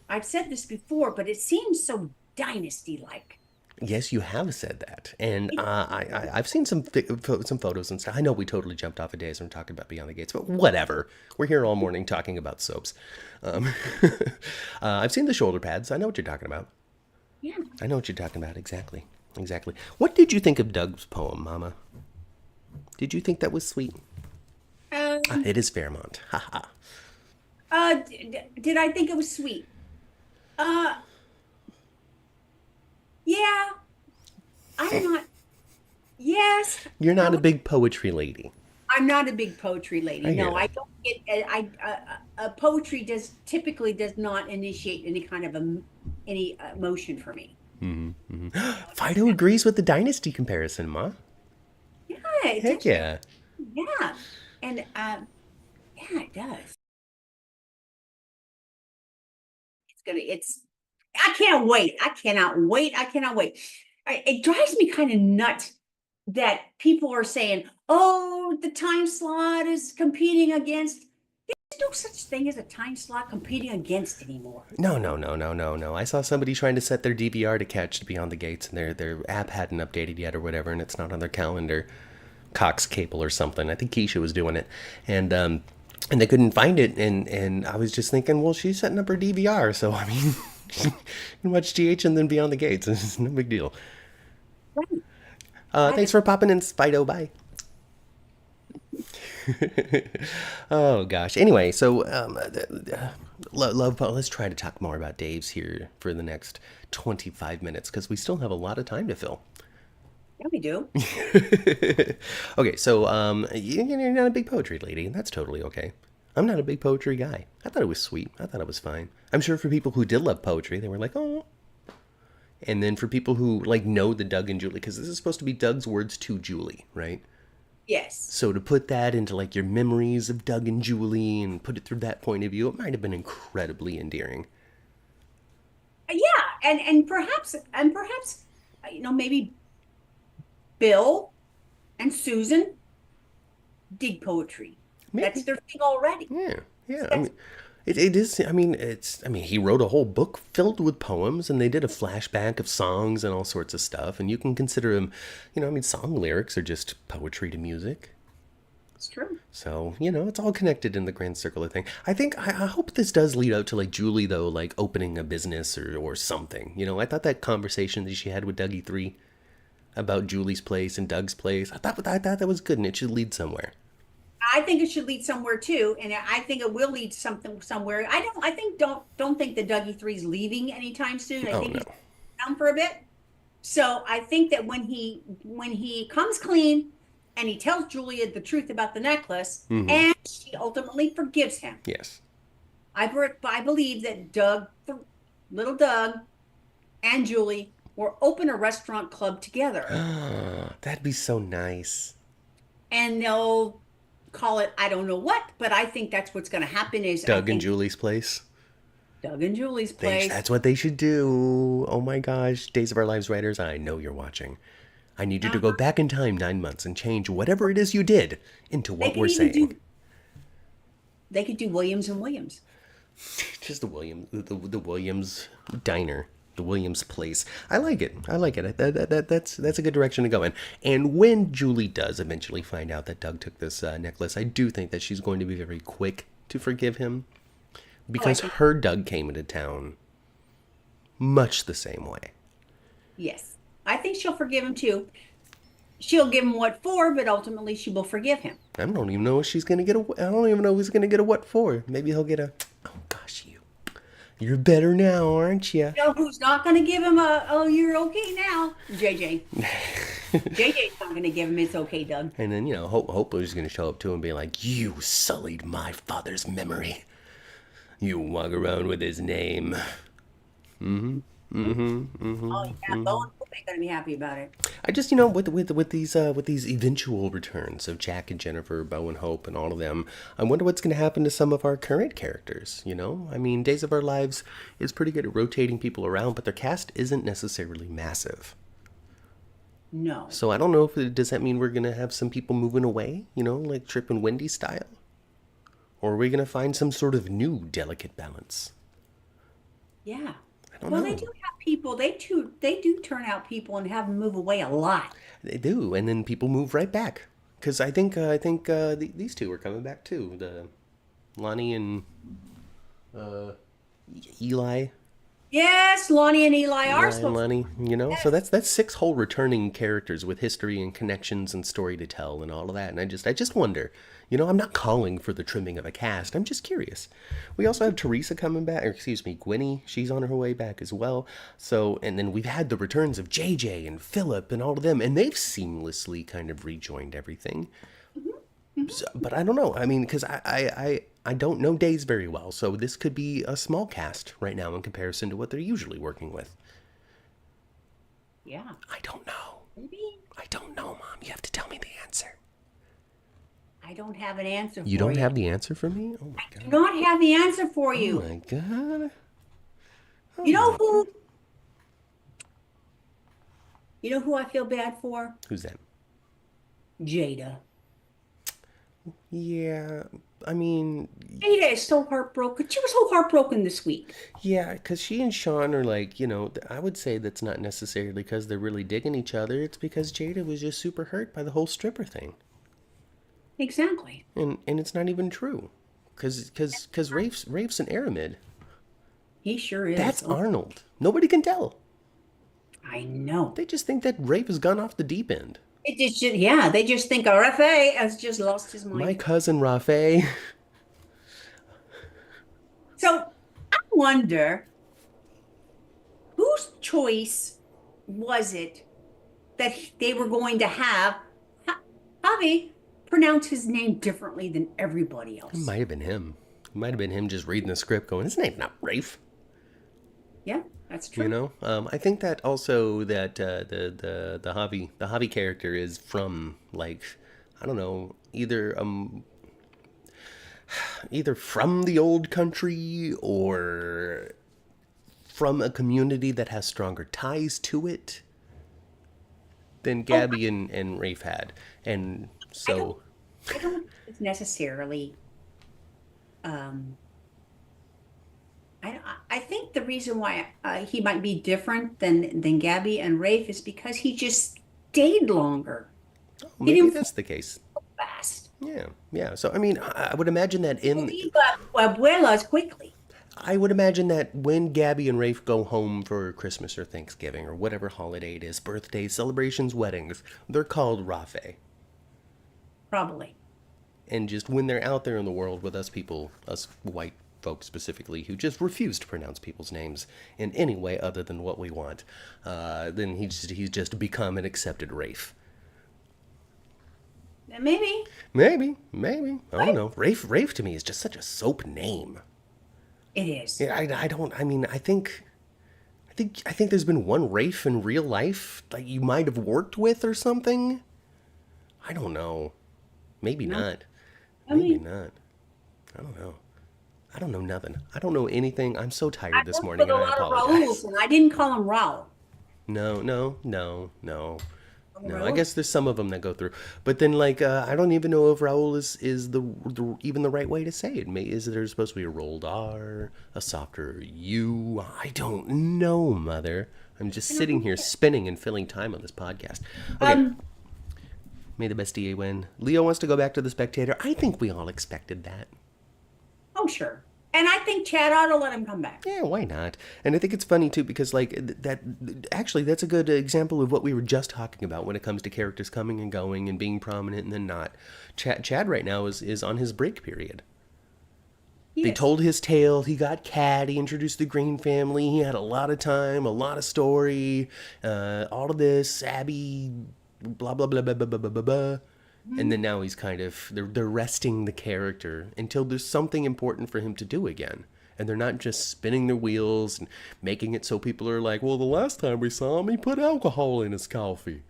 Speaker 2: I've said this before, but it seems so dynasty-like.
Speaker 1: Yes, you have said that. And I've seen some photos and stuff. I know we totally jumped off a days and we're talking about Beyond the Gates, but whatever. We're here all morning talking about soaps. Um, I've seen the shoulder pads. I know what you're talking about.
Speaker 2: Yeah.
Speaker 1: I know what you're talking about. Exactly. Exactly. What did you think of Doug's poem, Mama? Did you think that was sweet?
Speaker 2: Um,
Speaker 1: It is Fairmont. Haha.
Speaker 2: did I think it was sweet? Uh, yeah. I'm not. Yes.
Speaker 1: You're not a
Speaker 2: No,
Speaker 1: big poetry lady.
Speaker 2: I'm not a big poetry lady.
Speaker 1: I hear
Speaker 2: No, I
Speaker 1: that.
Speaker 2: don't get. Poetry typically does not initiate any kind of any emotion for me.
Speaker 1: Fido agrees with the dynasty comparison, Ma.
Speaker 2: Yeah, it
Speaker 1: Heck
Speaker 2: does.
Speaker 1: yeah.
Speaker 2: Yeah, and yeah, it does. It's gonna. It's. I can't wait. I cannot wait. I cannot wait. It drives me kind of nuts that people are saying, "Oh, the time slot is competing against." There's no such thing as a time slot competing against anymore.
Speaker 1: No, no, no, no, no, no. I saw somebody trying to set their DVR to catch Beyond the Gates, and their app hadn't updated yet or whatever, and it's not on their calendar. Cox Cable or something. I think Keisha was doing it, and they couldn't find it, and I was just thinking, well, she's setting up her DVR, so I mean, you can watch GH and then Beyond the Gates. It's no big deal.
Speaker 2: Right.
Speaker 1: Thanks for popping in, Spido. Bye. Oh gosh. Anyway, so love. Let's try to talk more about Dave's here for the next 25 minutes because we still have a lot of time to fill.
Speaker 2: Yeah, we do.
Speaker 1: Okay, so you're not a big poetry lady, and that's totally okay. I'm not a big poetry guy. I thought it was sweet. I thought it was fine. I'm sure for people who did love poetry, they were like, oh. And then for people who like know the Doug and Julie, because this is supposed to be Doug's words to Julie, right?
Speaker 2: Yes.
Speaker 1: So to put that into like your memories of Doug and Julie and put it through that point of view, it might have been incredibly endearing.
Speaker 2: Yeah, and perhaps maybe Bill and Susan dig poetry.
Speaker 1: Maybe.
Speaker 2: That's their thing already.
Speaker 1: Yeah, yeah.
Speaker 2: So
Speaker 1: I mean, it is. I mean, it's. I mean, he wrote a whole book filled with poems, and they did a flashback of songs and all sorts of stuff. And you can consider him, I mean, song lyrics are just poetry to music.
Speaker 2: it's true.
Speaker 1: So, it's all connected in the grand circle of thing. I hope this does lead out to like Julie though, like opening a business or something. I thought that conversation that she had with Dougie 3 about Julie's place and Doug's place, I thought that was good and it should lead somewhere.
Speaker 2: I think it should lead somewhere too, and I think it will lead something somewhere. Don't think that Dougie 3's leaving anytime soon. I
Speaker 1: Oh
Speaker 2: think
Speaker 1: no.
Speaker 2: he's down for a bit. So I think that when he comes clean and he tells Julia the truth about the necklace, and she ultimately forgives him,
Speaker 1: Yes.
Speaker 2: I believe that little Doug, and Julie will open a restaurant club together,
Speaker 1: That'd be so nice.
Speaker 2: and they'll call it I don't know what, but I think that's what's going to happen. Is I
Speaker 1: Doug and
Speaker 2: think
Speaker 1: Julie's place.
Speaker 2: Doug and Julie's place.
Speaker 1: That's what they should do. Oh my gosh. Days of Our Lives writers, I know you're watching. I need you to go back in time 9 months and change whatever it is you did into
Speaker 2: They
Speaker 1: what
Speaker 2: could
Speaker 1: we're
Speaker 2: even
Speaker 1: saying.
Speaker 2: they could do Williams and Williams.
Speaker 1: Just the Williams diner, the Williams place. I like it. That's a good direction to go in. And when Julie does eventually find out that Doug took this necklace, I do think that she's going to be very quick to forgive him because her Doug came into town much the same way.
Speaker 2: Yes. I think she'll forgive him too. She'll give him what for, but ultimately she will forgive him.
Speaker 1: I don't even know if she's gonna get a. I don't even know if he's gonna get a what for. Maybe he'll get a. Oh gosh, you're better now, aren't you?
Speaker 2: You know who's not going to give him oh, you're okay now? JJ. JJ's not going to give him it's okay, Doug.
Speaker 1: And then Hope was gonna show up to him and be like, "You sullied my father's memory. You walk around with his name."
Speaker 2: Oh, yeah, Bo and Hope ain't going to be happy about it.
Speaker 1: I just with these eventual returns of Jack and Jennifer, Bo and Hope, and all of them, I wonder what's going to happen to some of our current characters. I mean, Days of Our Lives is pretty good at rotating people around, but their cast isn't necessarily massive.
Speaker 2: No.
Speaker 1: So I don't know does that mean we're going to have some people moving away, like Trip and Wendy style, or are we going to find some sort of new delicate balance?
Speaker 2: Yeah.
Speaker 1: I don't
Speaker 2: Well,
Speaker 1: know.
Speaker 2: they do have people. They do turn out people and have them move away a lot.
Speaker 1: They do, and then people move right back. Because I think these two are coming back too. The Lonnie and Eli.
Speaker 2: Yes, Lonnie and Eli are
Speaker 1: Eli and
Speaker 2: supposed to.
Speaker 1: Lonnie. So that's 6 whole returning characters with history and connections and story to tell and all of that. And I just wonder. I'm not calling for the trimming of a cast. I'm just curious. We also have Teresa coming back, or excuse me, Gwenny. She's on her way back as well. So, and then we've had the returns of JJ and Philip and all of them, and they've seamlessly kind of rejoined everything. So, but I don't know. I mean, because I don't know Days very well, so this could be a small cast right now in comparison to what they're usually working with.
Speaker 2: Yeah.
Speaker 1: I don't know.
Speaker 2: Maybe.
Speaker 1: I don't know, Mom. You have to tell me the answer.
Speaker 2: I don't have an answer for you.
Speaker 1: You don't have the answer for me? Oh my
Speaker 2: I do
Speaker 1: god.
Speaker 2: not have the answer for
Speaker 1: Oh
Speaker 2: you.
Speaker 1: my god.
Speaker 2: You know who? You know who I feel bad for?
Speaker 1: Who's that?
Speaker 2: Jada.
Speaker 1: Yeah, I mean,
Speaker 2: Jada is so heartbroken. She was so heartbroken this week.
Speaker 1: yeah, because she and Shawn are like, I would say that's not necessarily because they're really digging each other. It's because Jada was just super hurt by the whole stripper thing.
Speaker 2: Exactly.
Speaker 1: And it's not even true. Because Rafe's an aramid.
Speaker 2: He sure is.
Speaker 1: That's
Speaker 2: Oh,
Speaker 1: Arnold. Nobody can tell.
Speaker 2: I know.
Speaker 1: They just think that Rafe has gone off the deep end.
Speaker 2: Yeah, they just think RFA has just lost his
Speaker 1: My
Speaker 2: mind.
Speaker 1: cousin Rafe.
Speaker 2: So I wonder whose choice was it that they were going to have Javi pronounce his name differently than everybody
Speaker 1: It
Speaker 2: else.
Speaker 1: might have been him. It might have been him just reading the script going, his name's not Rafe.
Speaker 2: Yeah, that's true.
Speaker 1: I think that also that the Javi character is from like, I don't know, either from the old country or from a community that has stronger ties to it than
Speaker 2: Oh,
Speaker 1: Gabby and Rafe had. And
Speaker 2: I don't
Speaker 1: so,
Speaker 2: I don't think it's necessarily um I think the reason why he might be different than Gabby and Rafe is because he just stayed longer. He
Speaker 1: maybe
Speaker 2: didn't fall
Speaker 1: that's the case.
Speaker 2: fast.
Speaker 1: Yeah, yeah. So I mean, I would imagine that
Speaker 2: Leave abuelas quickly.
Speaker 1: I would imagine that when Gabby and Rafe go home for Christmas or Thanksgiving or whatever holiday it is, birthdays, celebrations, weddings, they're called Rafe.
Speaker 2: Probably.
Speaker 1: And just when they're out there in the world with us people, us white folks specifically, who just refuse to pronounce people's names in any way other than what we want, then he's just become an accepted Rafe.
Speaker 2: Maybe.
Speaker 1: Maybe. I don't
Speaker 2: Right?
Speaker 1: know. Rafe to me is just such a soap name.
Speaker 2: It is.
Speaker 1: Yeah, I don't. I mean, I think there's been one Rafe in real life that you might have worked with or something. I don't know. Maybe
Speaker 2: No.
Speaker 1: not.
Speaker 2: I
Speaker 1: Maybe
Speaker 2: mean,
Speaker 1: not. I don't know. I don't know nothing. I don't know anything. I'm so
Speaker 2: I
Speaker 1: tired this
Speaker 2: worked with
Speaker 1: morning
Speaker 2: a
Speaker 1: and I
Speaker 2: lot of Raúls,
Speaker 1: apologize.
Speaker 2: and I didn't call him Raúl.
Speaker 1: No. No, I
Speaker 2: Raúl?
Speaker 1: guess there's some of them that go through, but then like I don't even know if Raul is even the right way to say it. Is there supposed to be a rolled R, a softer U? I don't know, mother. I'm just
Speaker 2: I don't
Speaker 1: sitting
Speaker 2: know.
Speaker 1: here spinning and filling time on this podcast. Okay,
Speaker 2: Um,
Speaker 1: may the best DA win. Leo wants to go back to the Spectator. I think we all expected that.
Speaker 2: oh sure. And I think Chad ought to let him come back.
Speaker 1: Yeah, why not? And I think it's funny too because like that actually that's a good example of what we were just talking about when it comes to characters coming and going and being prominent and then not. Chad right now is on his break period. They
Speaker 2: Yes.
Speaker 1: told his tale. He got Cat. He introduced the Green family. He had a lot of time, a lot of story, all of this. Abby, blah blah blah blah blah blah blah blah. And then now he's kind of they're resting the character until there's something important for him to do again. And they're not just spinning their wheels and making it so people are like, well, the last time we saw him, he put alcohol in his coffee.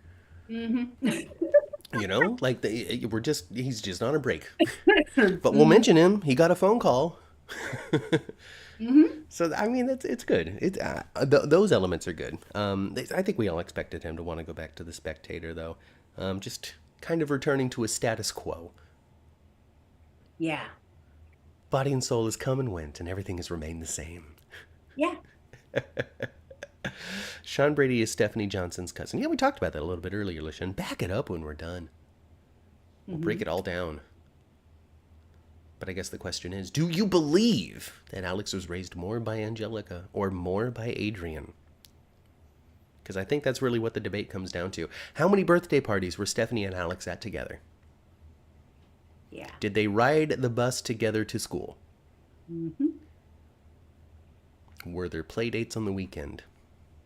Speaker 1: Like he's just on a break. But we'll
Speaker 2: Mhm.
Speaker 1: mention him. He got a phone call.
Speaker 2: Mhm.
Speaker 1: So I mean, it's good. Those elements are good. I think we all expected him to want to go back to the Spectator, though. Just kind of returning to a status quo.
Speaker 2: Yeah.
Speaker 1: Body and soul has come and went, and everything has remained the same.
Speaker 2: Yeah.
Speaker 1: Sean Brady is Stephanie Johnson's cousin. Yeah, we talked about that a little bit earlier, Lishan. Back it up when we're done. We'll break
Speaker 2: Hmm.
Speaker 1: it all down. But I guess the question is, do you believe that Alex was raised more by Angelica or more by Adrian? Because I think that's really what the debate comes down to. How many birthday parties were Stephanie and Alex at together?
Speaker 2: Yeah.
Speaker 1: Did they ride the bus together to school?
Speaker 2: Hmm.
Speaker 1: Were there play dates on the weekend?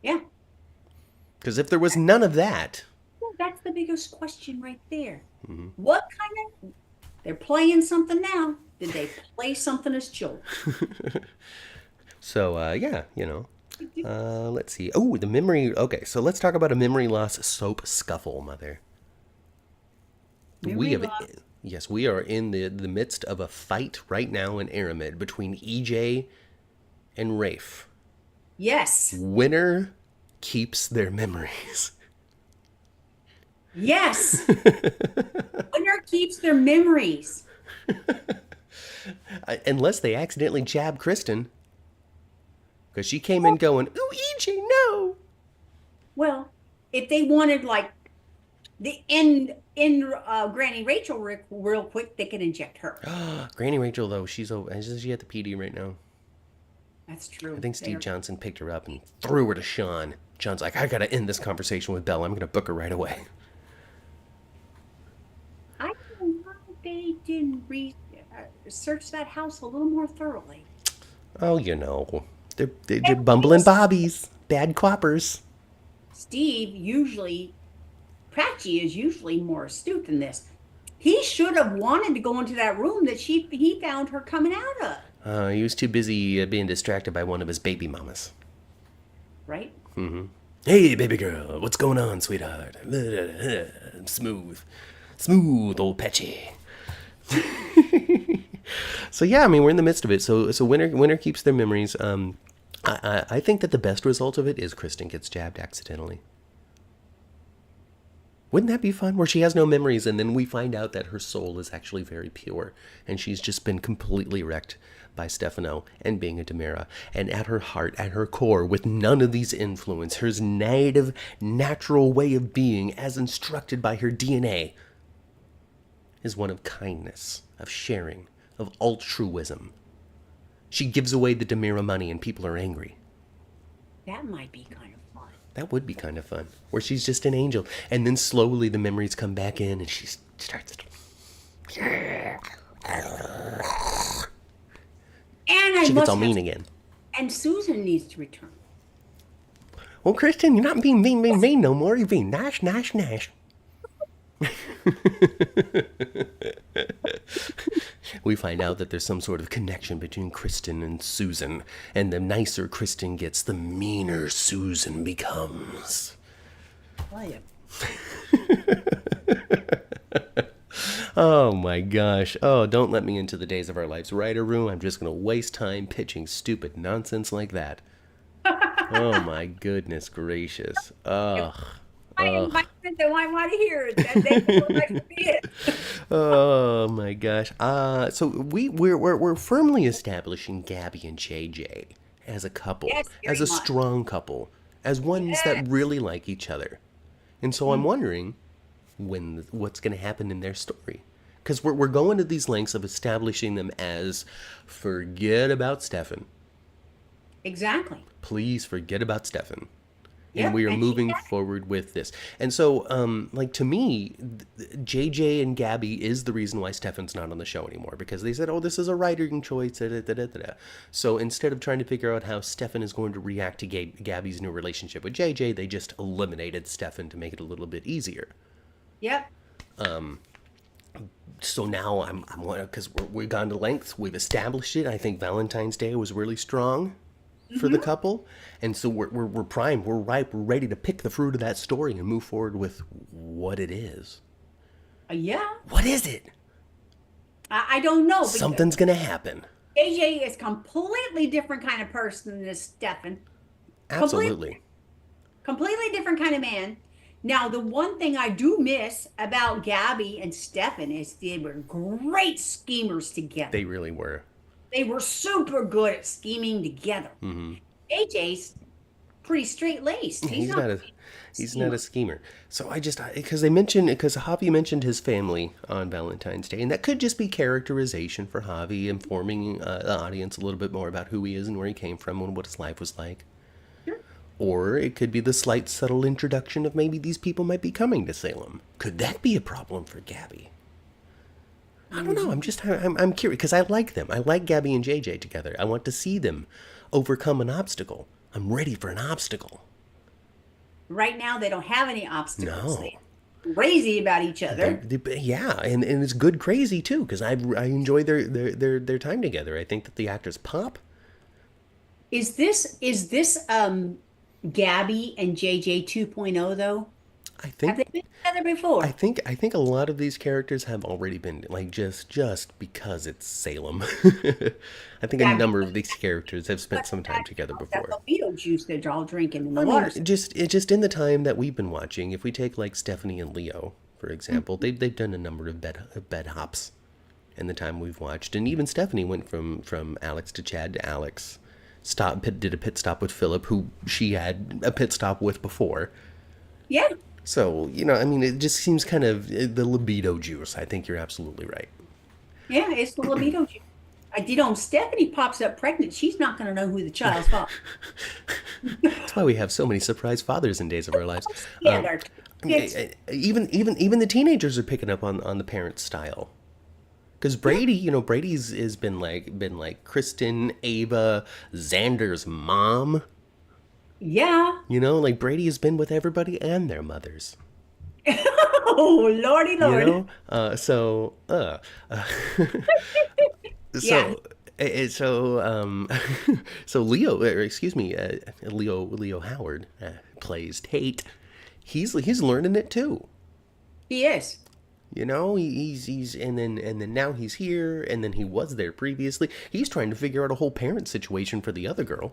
Speaker 2: Yeah.
Speaker 1: Because if there was none of that,
Speaker 2: Well, that's the biggest question right there. What kind of, they're playing something now. Did they play something as children?
Speaker 1: so yeah, let's see. Oh, the memory. Okay, so let's talk about a memory loss soap scuffle, mother. We
Speaker 2: Memory
Speaker 1: have,
Speaker 2: loss.
Speaker 1: yes, we are in the midst of a fight right now in Aramid between EJ and Rafe.
Speaker 2: Yes.
Speaker 1: Winner keeps their memories.
Speaker 2: Yes. Winner keeps their memories.
Speaker 1: Unless they accidentally jab Kristen. Because she came in going, ooh, EJ, no.
Speaker 2: Well, if they wanted like the in Granny Rachel real quick, they could inject her.
Speaker 1: Granny Rachel, though, she's at the PD right now.
Speaker 2: That's
Speaker 1: I
Speaker 2: true.
Speaker 1: think Steve Johnson picked her up and threw her to Shawn. John's like, I gotta end this conversation with Bella. I'm gonna book her right away.
Speaker 2: I don't know if they didn't search that house a little more thoroughly.
Speaker 1: Oh, they're bumbling bobbies, bad coppers.
Speaker 2: Steve usually, Patchy is usually more astute than this. He should have wanted to go into that room that he found her coming out of.
Speaker 1: He was too busy being distracted by one of his baby mamas.
Speaker 2: Right?
Speaker 1: Mm-hmm. Hey, baby girl, what's going on, sweetheart? Smooth old Patchy. So yeah, I mean, we're in the midst of it. So winter keeps their memories. I think that the best result of it is Kristen gets jabbed accidentally. Wouldn't that be fun? Where she has no memories, and then we find out that her soul is actually very pure, and she's just been completely wrecked by Stefano and being a Demira. And at her heart, at her core, with none of these influence, her native, natural way of being, as instructed by her DNA, is one of kindness, of sharing, of altruism. She gives away the Demira money, and people are angry.
Speaker 2: That might be kind of fun.
Speaker 1: That would be kind of fun. Where she's just an angel. And then slowly the memories come back in and she starts to...
Speaker 2: And
Speaker 1: she gets all mean again.
Speaker 2: And Susan needs to return.
Speaker 1: Well, Kristen, you're not being mean no more. You're being nice. We find out that there's some sort of connection between Kristen and Susan, and the nicer Kristen gets, the meaner Susan becomes. Oh my gosh. Oh, don't let me into the Days of Our Lives writer room. I'm just going to waste time pitching stupid nonsense like that. Oh my goodness gracious. Ugh.
Speaker 2: My friends that might want to hear it. They would like to see it.
Speaker 1: Oh my gosh. So we're firmly establishing Gabby and JJ as a couple,
Speaker 2: Yes,
Speaker 1: as a strong couple, as ones that really like each other. And so I'm wondering what's going to happen in their story. Because we're going to these lengths of establishing them as forget about Stefan.
Speaker 2: Exactly.
Speaker 1: Please forget about Stefan.
Speaker 2: Yep,
Speaker 1: And we are
Speaker 2: and
Speaker 1: moving forward with this. And so, to me, JJ and Gabby is the reason why Stefan's not on the show anymore. Because they said, oh, this is a writing choice. Da, da, da, da, da. So instead of trying to figure out how Stefan is going to react to Gabby's new relationship with JJ, they just eliminated Stefan to make it a little bit easier.
Speaker 2: Yep.
Speaker 1: So now because we've gone to lengths, we've established it. I think Valentine's Day was really strong for the couple, and so we're primed, we're ripe, we're ready to pick the fruit of that story and move forward with what it is.
Speaker 2: Yeah.
Speaker 1: What is it?
Speaker 2: I don't know.
Speaker 1: Something's gonna happen.
Speaker 2: JJ is completely different kind of person than Stefan.
Speaker 1: Absolutely.
Speaker 2: Completely different kind of man. Now, the one thing I do miss about Gabby and Stefan is they were great schemers together.
Speaker 1: They really were.
Speaker 2: They were super good at scheming together.
Speaker 1: Mm-hmm.
Speaker 2: AJ's pretty straight-laced.
Speaker 1: He's not a schemer. So because Javi mentioned his family on Valentine's Day, and that could just be characterization for Javi, informing the audience a little bit more about who he is and where he came from and what his life was like.
Speaker 2: Sure.
Speaker 1: Or it could be the slight, subtle introduction of maybe these people might be coming to Salem. Could that be a problem for Gabby? I don't know. I'm curious because I like them. I like Gabby and JJ together. I want to see them overcome an obstacle. I'm ready for an obstacle.
Speaker 2: Right now, they don't have any obstacles.
Speaker 1: No.
Speaker 2: They're crazy about each other.
Speaker 1: Yeah, and it's good crazy too because I enjoy their time together. I think that the actors pop.
Speaker 2: Is this Gabby and JJ 2.0 though?
Speaker 1: I think
Speaker 2: Have they been together before?
Speaker 1: I think a lot of these characters have already been like just because it's Salem. I think a number of these characters have spent some time together before.
Speaker 2: That libido juice they're all drinking in the water.
Speaker 1: Just in the time that we've been watching. If we take like Stephanie and Leo, for example, they've done a number of bed hops. in the time we've watched. And even Stephanie went from Alex to Chad to Alex. Did a pit stop with Philip, who she had a pit stop with before.
Speaker 2: Yeah.
Speaker 1: So, you know, I mean, it just seems kind of the libido juice. I think you're absolutely right.
Speaker 2: Yeah, it's the libido. Stephanie pops up pregnant. She's not going to know who the child's father.
Speaker 1: That's why we have so many surprise fathers in Days of Our Lives.
Speaker 2: Yeah, they're kids.
Speaker 1: Even the teenagers are picking up on the parent style. Because Brady, you know, Brady's has been like Kristen, Ava, Xander's mom.
Speaker 2: Yeah.
Speaker 1: You know, like Brady has been with everybody and their mothers.
Speaker 2: Oh, Lordy, Lord.
Speaker 1: You know,
Speaker 2: Yeah.
Speaker 1: so so Leo, or excuse me, Leo Howard plays Tate. He's learning it too.
Speaker 2: He is.
Speaker 1: You know, he's and then now he's here, and then he was there previously. He's trying to figure out a whole parent situation for the other girl.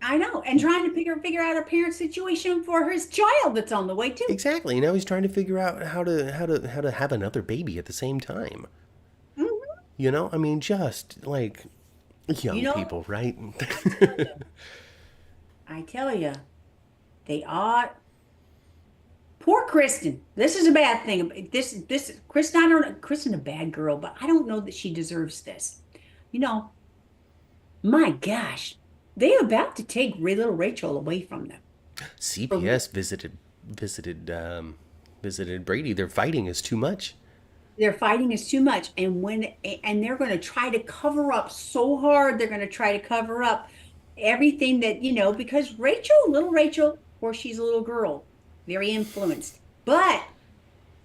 Speaker 2: I know. And trying to figure out a parent situation for his child that's on the way too.
Speaker 1: Exactly. Now he's trying to figure out how to have another baby at the same time.
Speaker 2: Mm-hmm.
Speaker 1: You know, I mean, just like young people, right?
Speaker 2: I tell you, they are. Poor Kristen. This is a bad thing. This Kristen. I don't know. Kristen, a bad girl, but I don't know that she deserves this. You know, my gosh, they're about to take little Rachel away from them.
Speaker 1: CPS visited Brady. Their fighting is too much.
Speaker 2: Their fighting is too much, and they're going to try to cover up so hard. They're going to try to cover up everything that because little Rachel, of course, she's a little girl, very influenced, but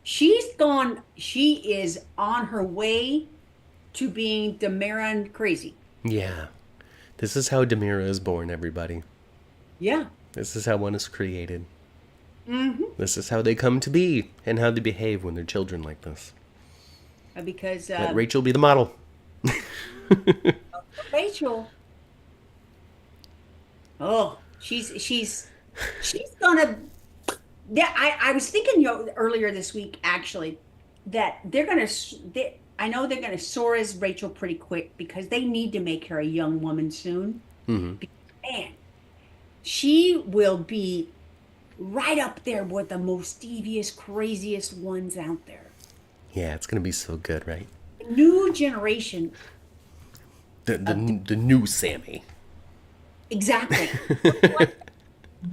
Speaker 2: she's gone. She is on her way to being Damaran crazy.
Speaker 1: Yeah, this is how Demira is born, everybody.
Speaker 2: Yeah.
Speaker 1: This is how one is created.
Speaker 2: Mm-hmm.
Speaker 1: This is how they come to be and how they behave when they're children like this.
Speaker 2: Because
Speaker 1: let Rachel be the model.
Speaker 2: Rachel. Oh, she's gonna. Yeah, I was thinking earlier this week actually that I know they're gonna soar as Rachel pretty quick because they need to make her a young woman soon.
Speaker 1: Mm-hmm.
Speaker 2: Man, she will be right up there with the most devious, craziest ones out there.
Speaker 1: Yeah, it's gonna be so good, right?
Speaker 2: New generation.
Speaker 1: The new Sammy.
Speaker 2: Exactly.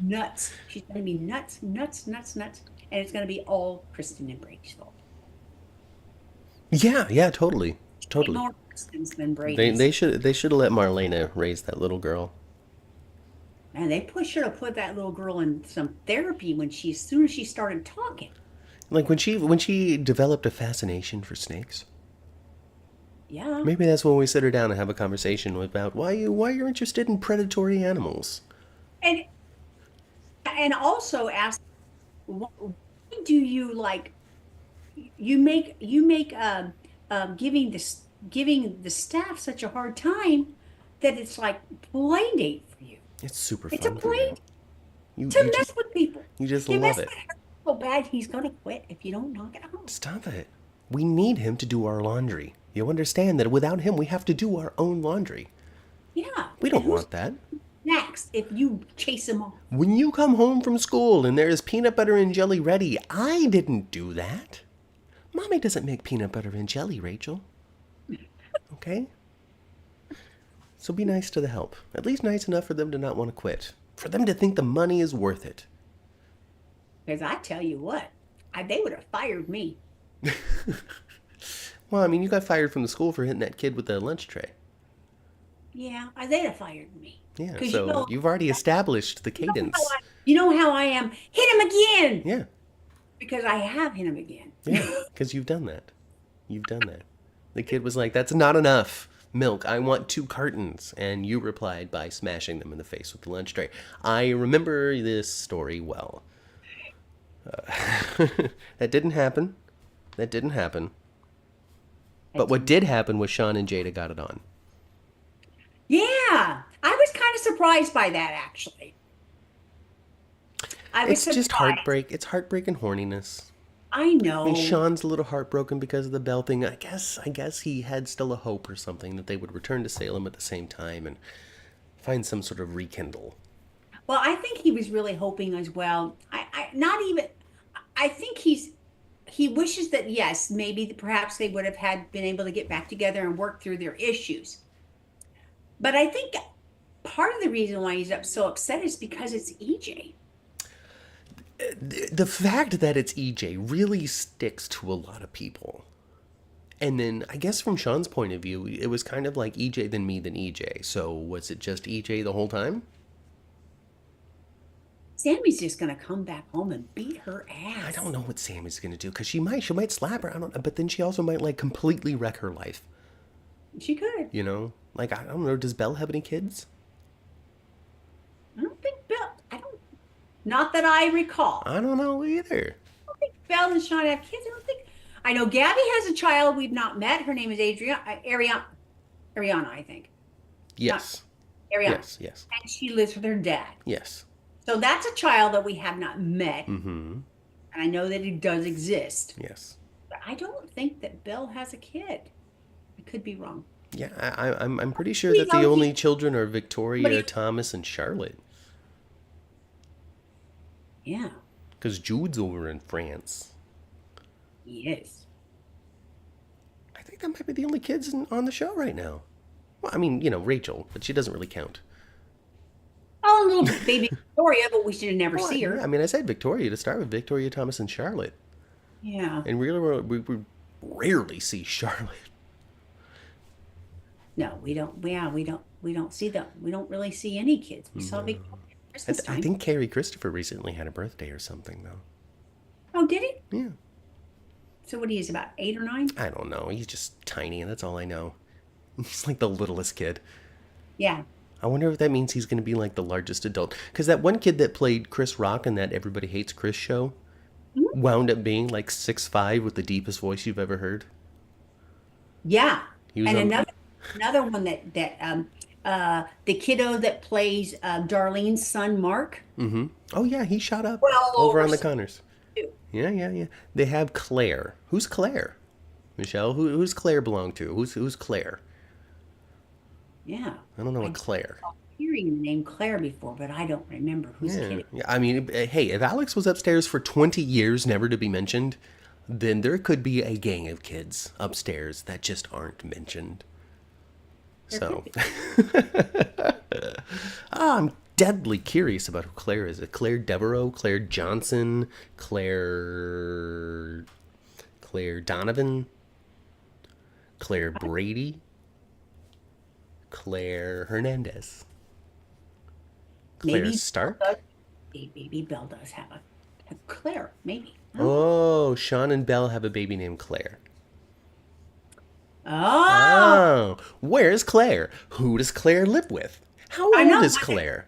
Speaker 2: Nuts. She's gonna be nuts, and it's gonna be all Kristen and Brady's fault.
Speaker 1: Yeah, totally.
Speaker 2: More Kristen's than Brady's.
Speaker 1: They should have let Marlena raise that little girl.
Speaker 2: Man, they should have put that little girl in some therapy as soon as she started talking.
Speaker 1: Like when she developed a fascination for snakes.
Speaker 2: Yeah.
Speaker 1: Maybe that's when we sit her down and have a conversation about why you're interested in predatory animals.
Speaker 2: And also ask, why do you like? You make giving the staff such a hard time that it's like play date for you.
Speaker 1: It's super fun.
Speaker 2: It's a play
Speaker 1: to
Speaker 2: mess with people.
Speaker 1: You just love it.
Speaker 2: So bad he's gonna quit if you don't knock it out.
Speaker 1: Stop it. We need him to do our laundry. You understand that without him, we have to do our own laundry.
Speaker 2: Yeah.
Speaker 1: We don't want that.
Speaker 2: Next, if you chase him off.
Speaker 1: When you come home from school and there's peanut butter and jelly ready, I didn't do that. Mommy doesn't make peanut butter and jelly, Rachel. Okay? So be nice to the help. At least nice enough for them to not want to quit. For them to think the money is worth it.
Speaker 2: Because I tell you what, they would have fired me.
Speaker 1: Well, I mean, you got fired from the school for hitting that kid with the lunch tray.
Speaker 2: Yeah, they'd have fired me.
Speaker 1: Yeah, so you've already established the cadence.
Speaker 2: You know how I am. Hit him again!
Speaker 1: Yeah.
Speaker 2: Because I have hit him again.
Speaker 1: Yeah, because you've done that. The kid was like, that's not enough milk. I want 2 cartons. And you replied by smashing them in the face with the lunch tray. I remember this story well. That didn't happen. But what did happen was Shawn and Jada got it on.
Speaker 2: Yeah, I was kind of surprised by that, actually.
Speaker 1: It's just heartbreak. It's heartbreak and horniness.
Speaker 2: I
Speaker 1: I mean,
Speaker 2: know.
Speaker 1: Shawn's a little heartbroken because of the Belle thing. I guess he had still a hope or something that they would return to Salem at the same time and find some sort of rekindle.
Speaker 2: Well, I think he was really hoping as well. I not even. I think he wishes that yes, maybe perhaps they would have had been able to get back together and work through their issues. But I think part of the reason why he's so upset is because it's EJ.
Speaker 1: The fact that it's EJ really sticks to a lot of people. And then I guess from Shawn's point of view, it was kind of like EJ then me then EJ. So was it just EJ the whole time?
Speaker 2: Sammy's just gonna come back home and beat her
Speaker 1: I
Speaker 2: ass.
Speaker 1: don't know what Sammy's gonna do because she might slap her. I don't know, but then she also might like completely wreck her life.
Speaker 2: She could.
Speaker 1: You know, like I don't know. Does Belle have any kids?
Speaker 2: I don't think Belle. I don't. Not that I recall.
Speaker 1: I don't know either.
Speaker 2: I don't think Belle and Sean have kids. I don't think. I know Gabby has a child we've not met. Her name is Ariana, I think. Not
Speaker 1: Yes,
Speaker 2: Ariana,
Speaker 1: yes, yes,
Speaker 2: and she lives with her dad.
Speaker 1: yes.
Speaker 2: So that's a child that we have not met,
Speaker 1: Mm-hmm.
Speaker 2: and I know that it does exist.
Speaker 1: Yes.
Speaker 2: But I don't think that Belle has a kid. I could be wrong.
Speaker 1: Yeah, I'm pretty sure
Speaker 2: You
Speaker 1: that the
Speaker 2: know,
Speaker 1: only children are Victoria,
Speaker 2: somebody,
Speaker 1: Thomas, and Charlotte.
Speaker 2: yeah,
Speaker 1: Because Jude's over in France.
Speaker 2: he is.
Speaker 1: I think that might be the only kids on the show right now. Well, I mean, Rachel, but she doesn't really count.
Speaker 2: Oh, a little baby Victoria, but we should never
Speaker 1: Well,
Speaker 2: see her.
Speaker 1: I mean, I said Victoria to start with, Victoria, Thomas, and Charlotte.
Speaker 2: Yeah.
Speaker 1: And we rarely see Charlotte.
Speaker 2: No, we don't. Yeah, we don't see them. We don't really see any kids. We saw Victoria at
Speaker 1: I,
Speaker 2: Christmas
Speaker 1: I
Speaker 2: time.
Speaker 1: think Carrie Christopher recently had a birthday or something, though.
Speaker 2: Oh, did he?
Speaker 1: Yeah.
Speaker 2: So what he is about 8 or 9?
Speaker 1: I don't know. He's just tiny, and that's all I know. He's like the littlest kid.
Speaker 2: Yeah.
Speaker 1: I wonder if that means he's going to be like the largest adult. Because that one kid that played Chris Rock in that Everybody Hates Chris show
Speaker 2: Mhm.
Speaker 1: wound up being like 6'5" with the deepest voice you've ever heard.
Speaker 2: Yeah.
Speaker 1: He was
Speaker 2: And
Speaker 1: on.
Speaker 2: another one that the kiddo that plays Darlene's son Mark.
Speaker 1: Mm-hmm. Oh yeah, he shot up
Speaker 2: Well
Speaker 1: over
Speaker 2: over
Speaker 1: on the
Speaker 2: 6
Speaker 1: Connors.
Speaker 2: too.
Speaker 1: Yeah, yeah, yeah. They have Claire. Who's Claire? Michelle, who's Claire belong to? Who's Claire?
Speaker 2: Yeah.
Speaker 1: I don't know
Speaker 2: I
Speaker 1: what
Speaker 2: just
Speaker 1: Claire.
Speaker 2: recall hearing the name Claire before, but I don't remember whose
Speaker 1: Yeah,
Speaker 2: kid it
Speaker 1: yeah. I mean, hey, if Alex was upstairs for 20 years, never to be mentioned, then there could be a gang of kids upstairs that just aren't mentioned.
Speaker 2: there could
Speaker 1: So,
Speaker 2: be.
Speaker 1: I'm deadly curious about who Claire is. Claire Devereaux, Claire Johnson, Claire Donovan, Claire Brady, Claire Hernandez, Claire
Speaker 2: Maybe Belle
Speaker 1: Stark.
Speaker 2: does. Maybe Belle does have a Claire. Maybe. Oh.
Speaker 1: Oh, Shawn and Belle have a baby named Claire.
Speaker 2: Oh,
Speaker 1: Oh, where's Claire? Who does Claire live with? How
Speaker 2: I
Speaker 1: old
Speaker 2: know.
Speaker 1: is Claire?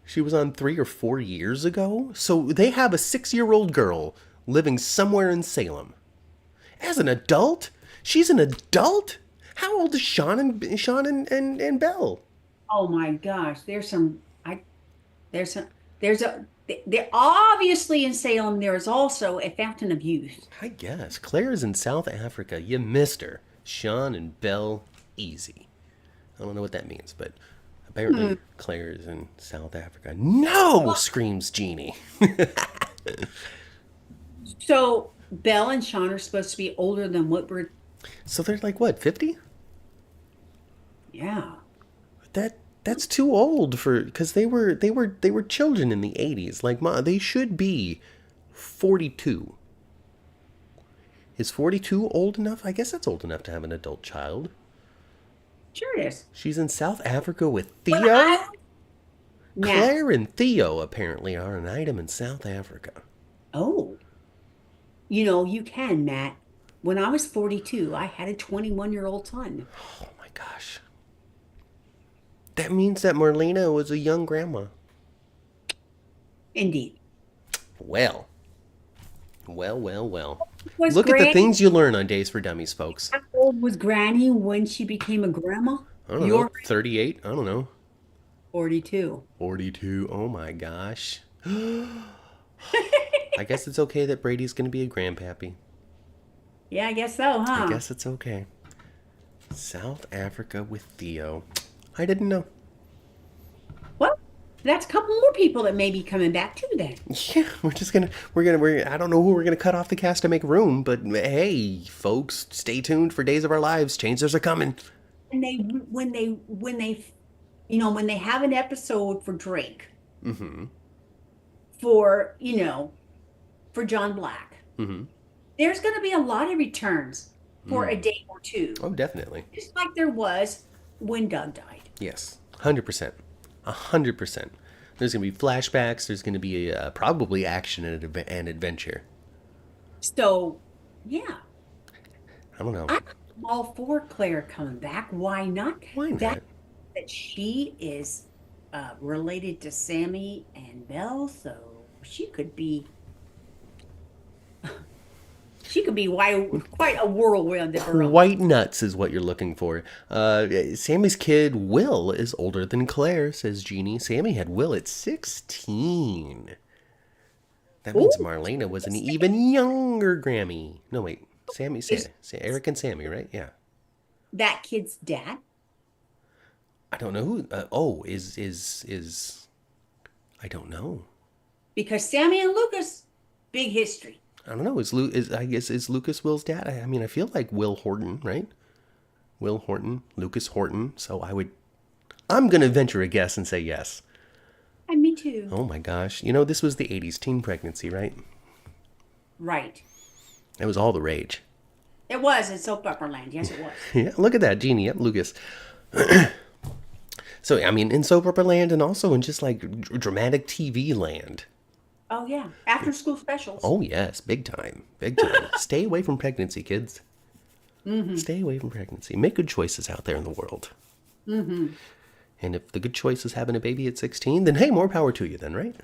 Speaker 1: She was on 3 or 4 years ago? So they have a 6-year-old girl living somewhere in Salem. As an adult? She's an adult? How old is Shawn and Belle?
Speaker 2: Oh my gosh. There's some there's a there obviously in Salem there is also a fountain of youth.
Speaker 1: I guess. Claire is in South Africa. You missed her. Shawn and Belle, easy. I don't know what that means, but apparently Claire is in South Africa. No! Screams Jeannie.
Speaker 2: So Belle and Sean are supposed to be older than what we're.
Speaker 1: So they're like what, 50?
Speaker 2: Yeah.
Speaker 1: That's too old for because they were children in the 80s. Like they should be 42. Is 42 old enough? I guess that's old enough to have an adult child.
Speaker 2: Sure it is.
Speaker 1: She's in South Africa with
Speaker 2: Well,
Speaker 1: Theo?
Speaker 2: Matt.
Speaker 1: Claire and Theo apparently are an item in South Africa.
Speaker 2: Oh, you can, Matt. When I was 42, I had a 21-year-old son.
Speaker 1: Oh my gosh. That means that Marlena was a young grandma.
Speaker 2: Indeed.
Speaker 1: Well. Well, well, well.
Speaker 2: Was
Speaker 1: Look at the
Speaker 2: Granny,
Speaker 1: things you learn on Days for Dummies, folks.
Speaker 2: how old was Granny when she became a grandma?
Speaker 1: I don't know.
Speaker 2: You're
Speaker 1: 38? I don't know.
Speaker 2: 42.
Speaker 1: 42. Oh my gosh. I guess it's okay that Brady's going to be a grandpappy.
Speaker 2: Yeah, I guess so,
Speaker 1: I
Speaker 2: huh?
Speaker 1: guess it's okay. South Africa with Theo. I didn't know.
Speaker 2: Well, that's a couple more people that may be coming back too then.
Speaker 1: Yeah, I don't know who we're gonna cut off the cast to make room, but hey, folks, stay tuned for Days of Our Lives. Changes are coming.
Speaker 2: And when they have an episode for Drake,
Speaker 1: Mm-hmm.
Speaker 2: for, for John Black,
Speaker 1: Mm-hmm.
Speaker 2: there's going to be a lot of returns for a
Speaker 1: Mm.
Speaker 2: day or two,
Speaker 1: Oh, definitely.
Speaker 2: just like there was when Doug died.
Speaker 1: Yes, 100%. 100%. There's gonna be flashbacks. There's gonna be probably action and adventure.
Speaker 2: So, yeah,
Speaker 1: I don't know.
Speaker 2: I'm all for Claire coming back. Why not?
Speaker 1: Why
Speaker 2: That
Speaker 1: not?
Speaker 2: that she is related to Sammy and Belle, so she could be quite a whirlwind of her own.
Speaker 1: White nuts is what you're looking for. Sammy's kid, Will, is older than Claire, says Jeannie. Sammy had Will at 16. That
Speaker 2: Ooh,
Speaker 1: means Marlena was an even younger Grammy. No, wait.
Speaker 2: is
Speaker 1: Eric and Sammy, right? Yeah.
Speaker 2: that kid's dad?
Speaker 1: I don't know who. Is. I don't know.
Speaker 2: Because Sammy and Lucas, big history.
Speaker 1: I don't know. Is Lucas Will's dad? I mean, I feel like Will Horton, right? Will Horton, Lucas Horton. So I'm gonna venture a guess and say yes.
Speaker 2: And me too.
Speaker 1: Oh my gosh. This was the 80s teen pregnancy, right?
Speaker 2: Right.
Speaker 1: It was all the rage.
Speaker 2: It was in Soap Opera Land. Yes, it was.
Speaker 1: Yeah, look at that, Jeannie. Yep, Lucas. So, I mean, in soap opera land and also in just like dramatic TV land.
Speaker 2: Oh yeah, after school specials.
Speaker 1: Oh, yes, big time. Big time. Stay away from pregnancy, kids.
Speaker 2: Mm-hmm.
Speaker 1: Stay away from pregnancy. Make good choices out there in the world.
Speaker 2: Mm-hmm.
Speaker 1: And if the good choice is having a baby at 16, then hey, more power to you then, right?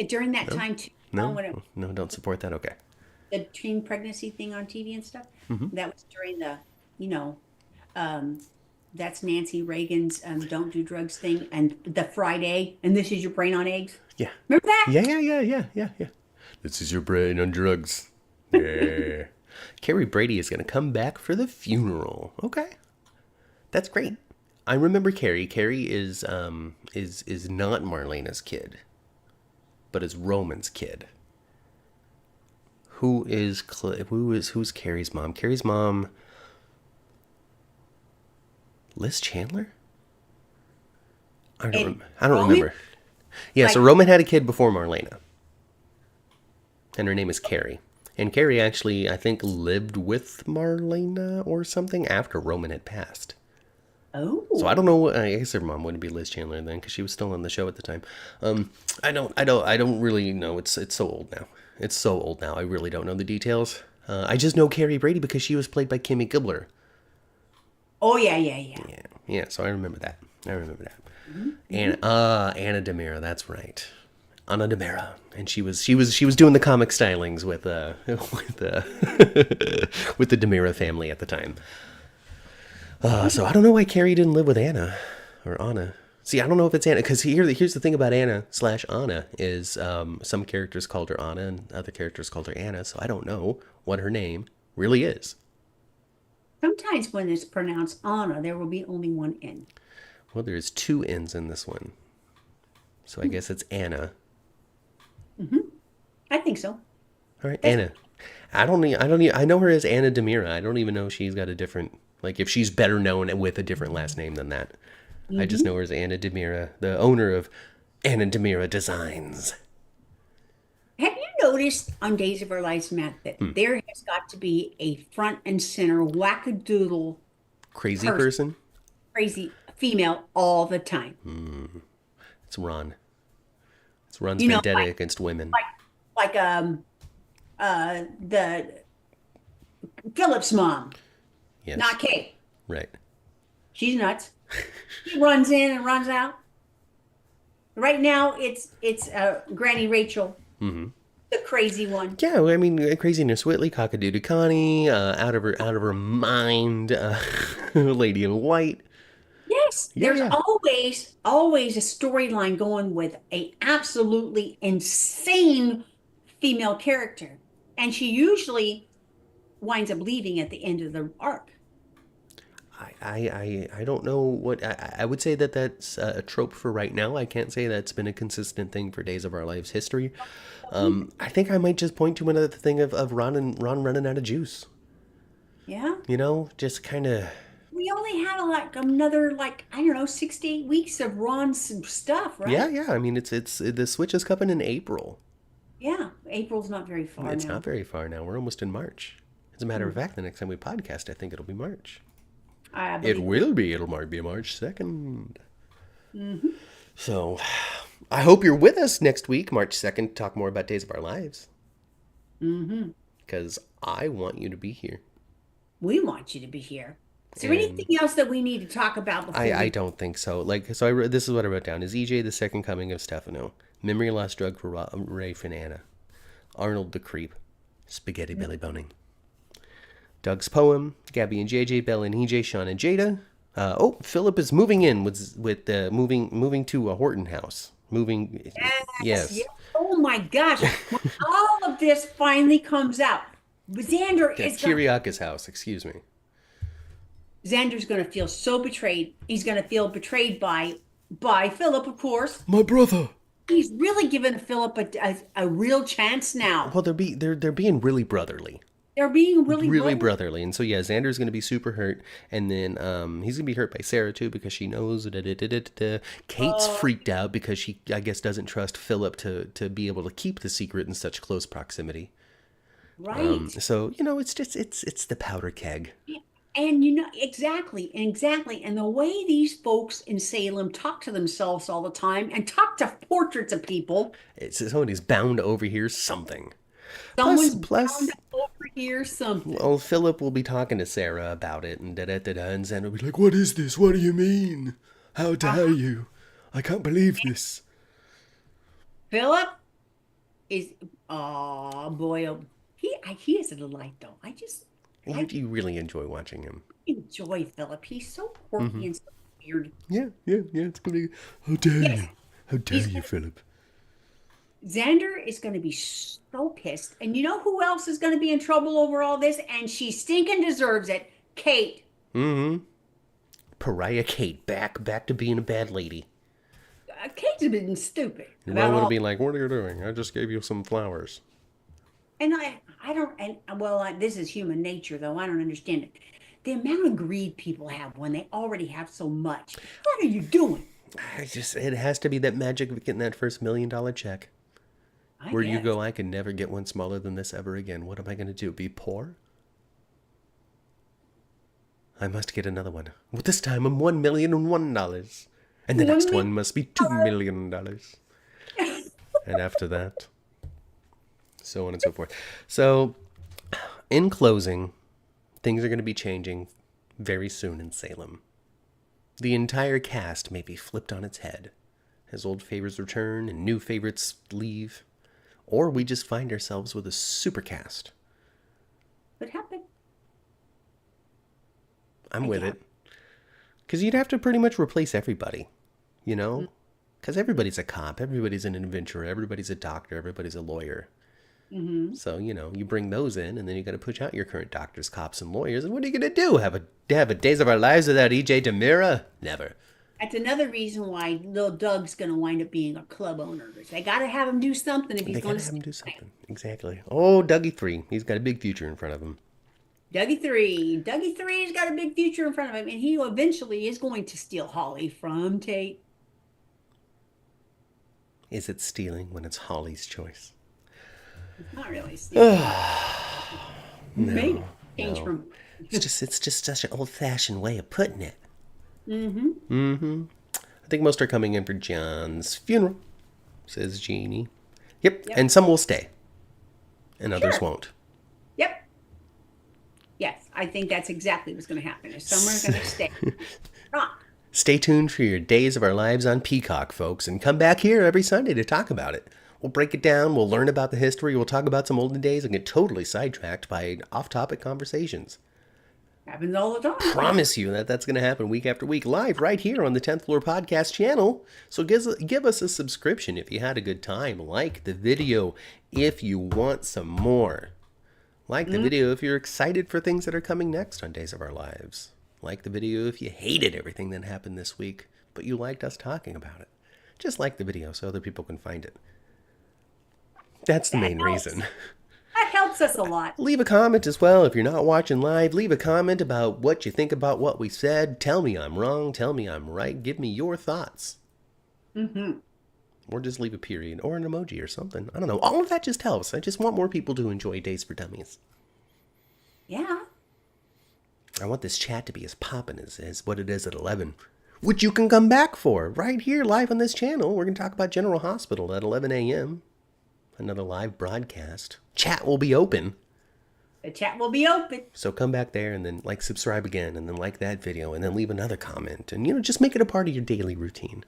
Speaker 2: During that time too,
Speaker 1: No?
Speaker 2: when
Speaker 1: No, don't support that? Okay.
Speaker 2: the teen pregnancy thing on TV and stuff,
Speaker 1: Mm-hmm.
Speaker 2: that was during the, you know, um, that's Nancy Reagan's "Don't Do Drugs" thing, and the Friday, and this is your brain on eggs.
Speaker 1: Yeah.
Speaker 2: Remember that?
Speaker 1: Yeah. This is your brain on drugs. Yeah. Carrie Brady is going to come back for the funeral. Okay. That's great. I remember Carrie. Carrie is not Marlena's kid, but is Roman's kid. Who's Carrie's mom? Carrie's mom, Liz Chandler? I don't
Speaker 2: Roman?
Speaker 1: remember. Yeah, so
Speaker 2: Like,
Speaker 1: Roman had a kid before Marlena, and her name is Carrie. And Carrie actually, I think, lived with Marlena or something after Roman had passed. So I
Speaker 2: oh,
Speaker 1: don't know. I guess her mom wouldn't be Liz Chandler then, because she was still on the show at the time. I don't really know. It's so old now. It's so old now. I really don't know the details. I just know Carrie Brady because she was played by Kimmy Gibbler.
Speaker 2: oh yeah.
Speaker 1: Yeah. So I remember that.
Speaker 2: Mm-hmm.
Speaker 1: And Anna Demira. That's right. Anna Demira, and she was doing the comic stylings with with the Demira family at the time. So I don't know why Carrie didn't live with Anna or Anna. See, I don't know if it's Anna, because here's the thing about Anna/Anna is some characters called her Anna and other characters called her Anna, so I don't know what her name really is.
Speaker 2: Sometimes when it's pronounced Anna, there will be only one N.
Speaker 1: Well, there's two N's in this one, so I guess it's Anna.
Speaker 2: I think so.
Speaker 1: All right, Anna. I know her as Anna Demira. I don't even know if she's got a different, like, if she's better known with a different last name than that. I just know her as Anna Demira, the owner of Anna Demira Designs.
Speaker 2: Have you noticed on Days of Our Lives, Matt, that there has got to be a front and center wackadoodle
Speaker 1: Crazy person?
Speaker 2: crazy female all the time?
Speaker 1: It's Ron. It's Ron's
Speaker 2: You know,
Speaker 1: vendetta against women.
Speaker 2: like the Philip's mom,
Speaker 1: Yes.
Speaker 2: not Kate.
Speaker 1: Right.
Speaker 2: She's nuts. She runs in and runs out. Right now, it's Granny Rachel, the crazy one.
Speaker 1: Yeah, I mean, craziness Whitley, Cockadoodle Connie, out of her mind, Lady in White.
Speaker 2: Yes,
Speaker 1: Yeah,
Speaker 2: there's
Speaker 1: yeah.
Speaker 2: always a storyline going with a absolutely insane female character. And she usually winds up leaving at the end of the arc.
Speaker 1: I don't know what I would say that that's a trope for right now. I can't say that's been a consistent thing for Days of Our Lives history. I think I might just point to another thing of Ron running out of juice.
Speaker 2: Yeah.
Speaker 1: You know, just kind of.
Speaker 2: We only have like another like I don't know 68 weeks of Ron's stuff, right?
Speaker 1: Yeah. I mean, it's the switch is coming in April.
Speaker 2: Yeah, April's not very far
Speaker 1: It's
Speaker 2: now.
Speaker 1: not very far now. We're almost in March. As a matter of fact, the next time we podcast, I think it'll be March.
Speaker 2: I
Speaker 1: It
Speaker 2: believe
Speaker 1: will be. It'll be March 2nd.
Speaker 2: Mm-hmm.
Speaker 1: So, I hope you're with us next week, March 2nd, to talk more about Days of Our Lives.
Speaker 2: Mm-hmm.
Speaker 1: Because I want you to be here.
Speaker 2: We want you to be here. Is there
Speaker 1: And
Speaker 2: anything else that we need to talk about before
Speaker 1: I
Speaker 2: we...
Speaker 1: don't think so. This is what I wrote down. Is EJ the second coming of Stefano? Memory loss drug for Rafe and Anna. Arnold the creep. Spaghetti belly boning. Doug's poem. Gabby and JJ, Bella and EJ, Shawn and Jada. Philip is moving in with moving to a Horton house. Moving. Yes.
Speaker 2: Oh my gosh. When all of this finally comes out, Xander
Speaker 1: Yeah,
Speaker 2: is going
Speaker 1: Kyriakis house, excuse me.
Speaker 2: Xander's going to feel so betrayed. He's going to feel betrayed by Philip, of course.
Speaker 1: My brother.
Speaker 2: He's really given Philip a real chance now.
Speaker 1: Well, they're being really brotherly.
Speaker 2: They're being really
Speaker 1: brotherly. And so, yeah, Xander's going to be super hurt. And then he's going to be hurt by Sarah, too, because she knows. Kate's freaked out because she, I guess, doesn't trust Philip to be able to keep the secret in such close proximity.
Speaker 2: Right.
Speaker 1: So, it's the powder keg.
Speaker 2: And exactly. And the way these folks in Salem talk to themselves all the time and talk to portraits of people.
Speaker 1: It's somebody's bound to overhear something.
Speaker 2: Someone's
Speaker 1: Plus,
Speaker 2: bound to overhear something.
Speaker 1: well, Philip will be talking to Sarah about it, and and Xander will be like, "What is this? What do you mean? How dare you? I can't believe this."
Speaker 2: Philip is, oh boy, he is a delight though.
Speaker 1: You really enjoy watching him.
Speaker 2: Enjoy Philip. He's so quirky and so weird.
Speaker 1: Yeah. It's gonna be. How dare
Speaker 2: Yes.
Speaker 1: you? How dare you, Philip?
Speaker 2: Xander is going to be so pissed. And you know who else is going to be in trouble over all this? And she stinking deserves it. Kate.
Speaker 1: Mm-hmm. Pariah Kate, back to being a bad lady.
Speaker 2: Kate's been stupid.
Speaker 1: And Ron would be like, "What are you doing? I just gave you some flowers."
Speaker 2: And I don't, and well, this is human nature, though. I don't understand it. The amount of greed people have when they already have so much. What are you doing?
Speaker 1: It has to be that magic of getting that first $1 million check. Where you
Speaker 2: guess.
Speaker 1: go, I can never get one smaller than this ever again. What am I going to do? Be poor? I must get another one. Well, this time I'm $1,001,001. And the next one must be $2 million. And after that, so on and so forth. So, in closing, things are going to be changing very soon in Salem. The entire cast may be flipped on its head as old favorites return and new favorites leave. Or we just find ourselves with a super cast.
Speaker 2: What happened?
Speaker 1: I'm with it. Because you'd have to pretty much replace everybody, you know? Because everybody's a cop, everybody's an adventurer, everybody's a doctor, everybody's a lawyer.
Speaker 2: Mm-hmm.
Speaker 1: So, you bring those in, and then you got to push out your current doctors, cops, and lawyers. And what are you going to do? Have a Days of Our Lives without EJ Demira? Never.
Speaker 2: That's another reason why little Doug's going to wind up being a club owner. They got to have him do something if he's
Speaker 1: They
Speaker 2: going
Speaker 1: got to
Speaker 2: to
Speaker 1: have him do something. Exactly. Oh, Dougie 3. He's got a big future in front of him.
Speaker 2: Dougie 3's got a big future in front of him, and he eventually is going to steal Holly from Tate.
Speaker 1: Is it stealing when it's Holly's choice?
Speaker 2: It's not really stealing. Maybe change
Speaker 1: no.
Speaker 2: from.
Speaker 1: It's just such an old-fashioned way of putting it.
Speaker 2: Mm-hmm.
Speaker 1: I think most are coming in for John's funeral, says Jeannie. Yep. And some will stay. And others won't.
Speaker 2: Yep. Yes, I think that's exactly what's going to happen. Is some are going to stay.
Speaker 1: Stay tuned for your Days of Our Lives on Peacock, folks, and come back here every Sunday to talk about it. We'll break it down, we'll learn about the history, we'll talk about some olden days and get totally sidetracked by off-topic conversations.
Speaker 2: Happens all the time.
Speaker 1: Promise you that that's going to happen week after week, live right here on the 10th Floor Podcast channel. So give us a subscription if you had a good time. Like the video if you want some more. Like the video if you're excited for things that are coming next on Days of Our Lives. Like the video if you hated everything that happened this week, but you liked us talking about it. Just like the video so other people can find it. That's the main reason.
Speaker 2: That helps us a lot.
Speaker 1: Leave a comment as well if you're not watching live. Leave a comment about what you think about what we said. Tell me I'm wrong. Tell me I'm right. Give me your thoughts. Or just leave a period or an emoji or something. I don't know. All of that just helps. I just want more people to enjoy Days for Dummies.
Speaker 2: Yeah.
Speaker 1: I want this chat to be as poppin' as what it is at 11. Which you can come back for right here live on this channel. We're going to talk about General Hospital at 11 a.m. Another live broadcast. Chat will be open.
Speaker 2: The chat will be open.
Speaker 1: So come back there and then subscribe again and then like that video and then leave another comment. And, just make it a part of your daily routine.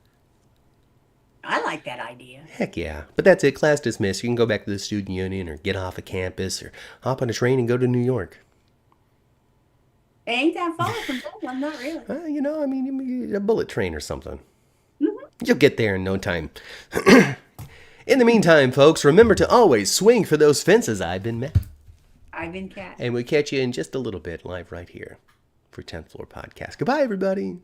Speaker 2: I like that idea.
Speaker 1: Heck yeah. But that's it. Class dismissed. You can go back to the student union or get off of campus or hop on a train and go to New York.
Speaker 2: It ain't that far from Dublin, not really.
Speaker 1: A bullet train or something. You'll get there in no time. In the meantime, folks, remember to always swing for those fences. I've been Matt.
Speaker 2: I've been Kat.
Speaker 1: And we'll catch you in just a little bit live right here for 10th Floor Podcast. Goodbye, everybody.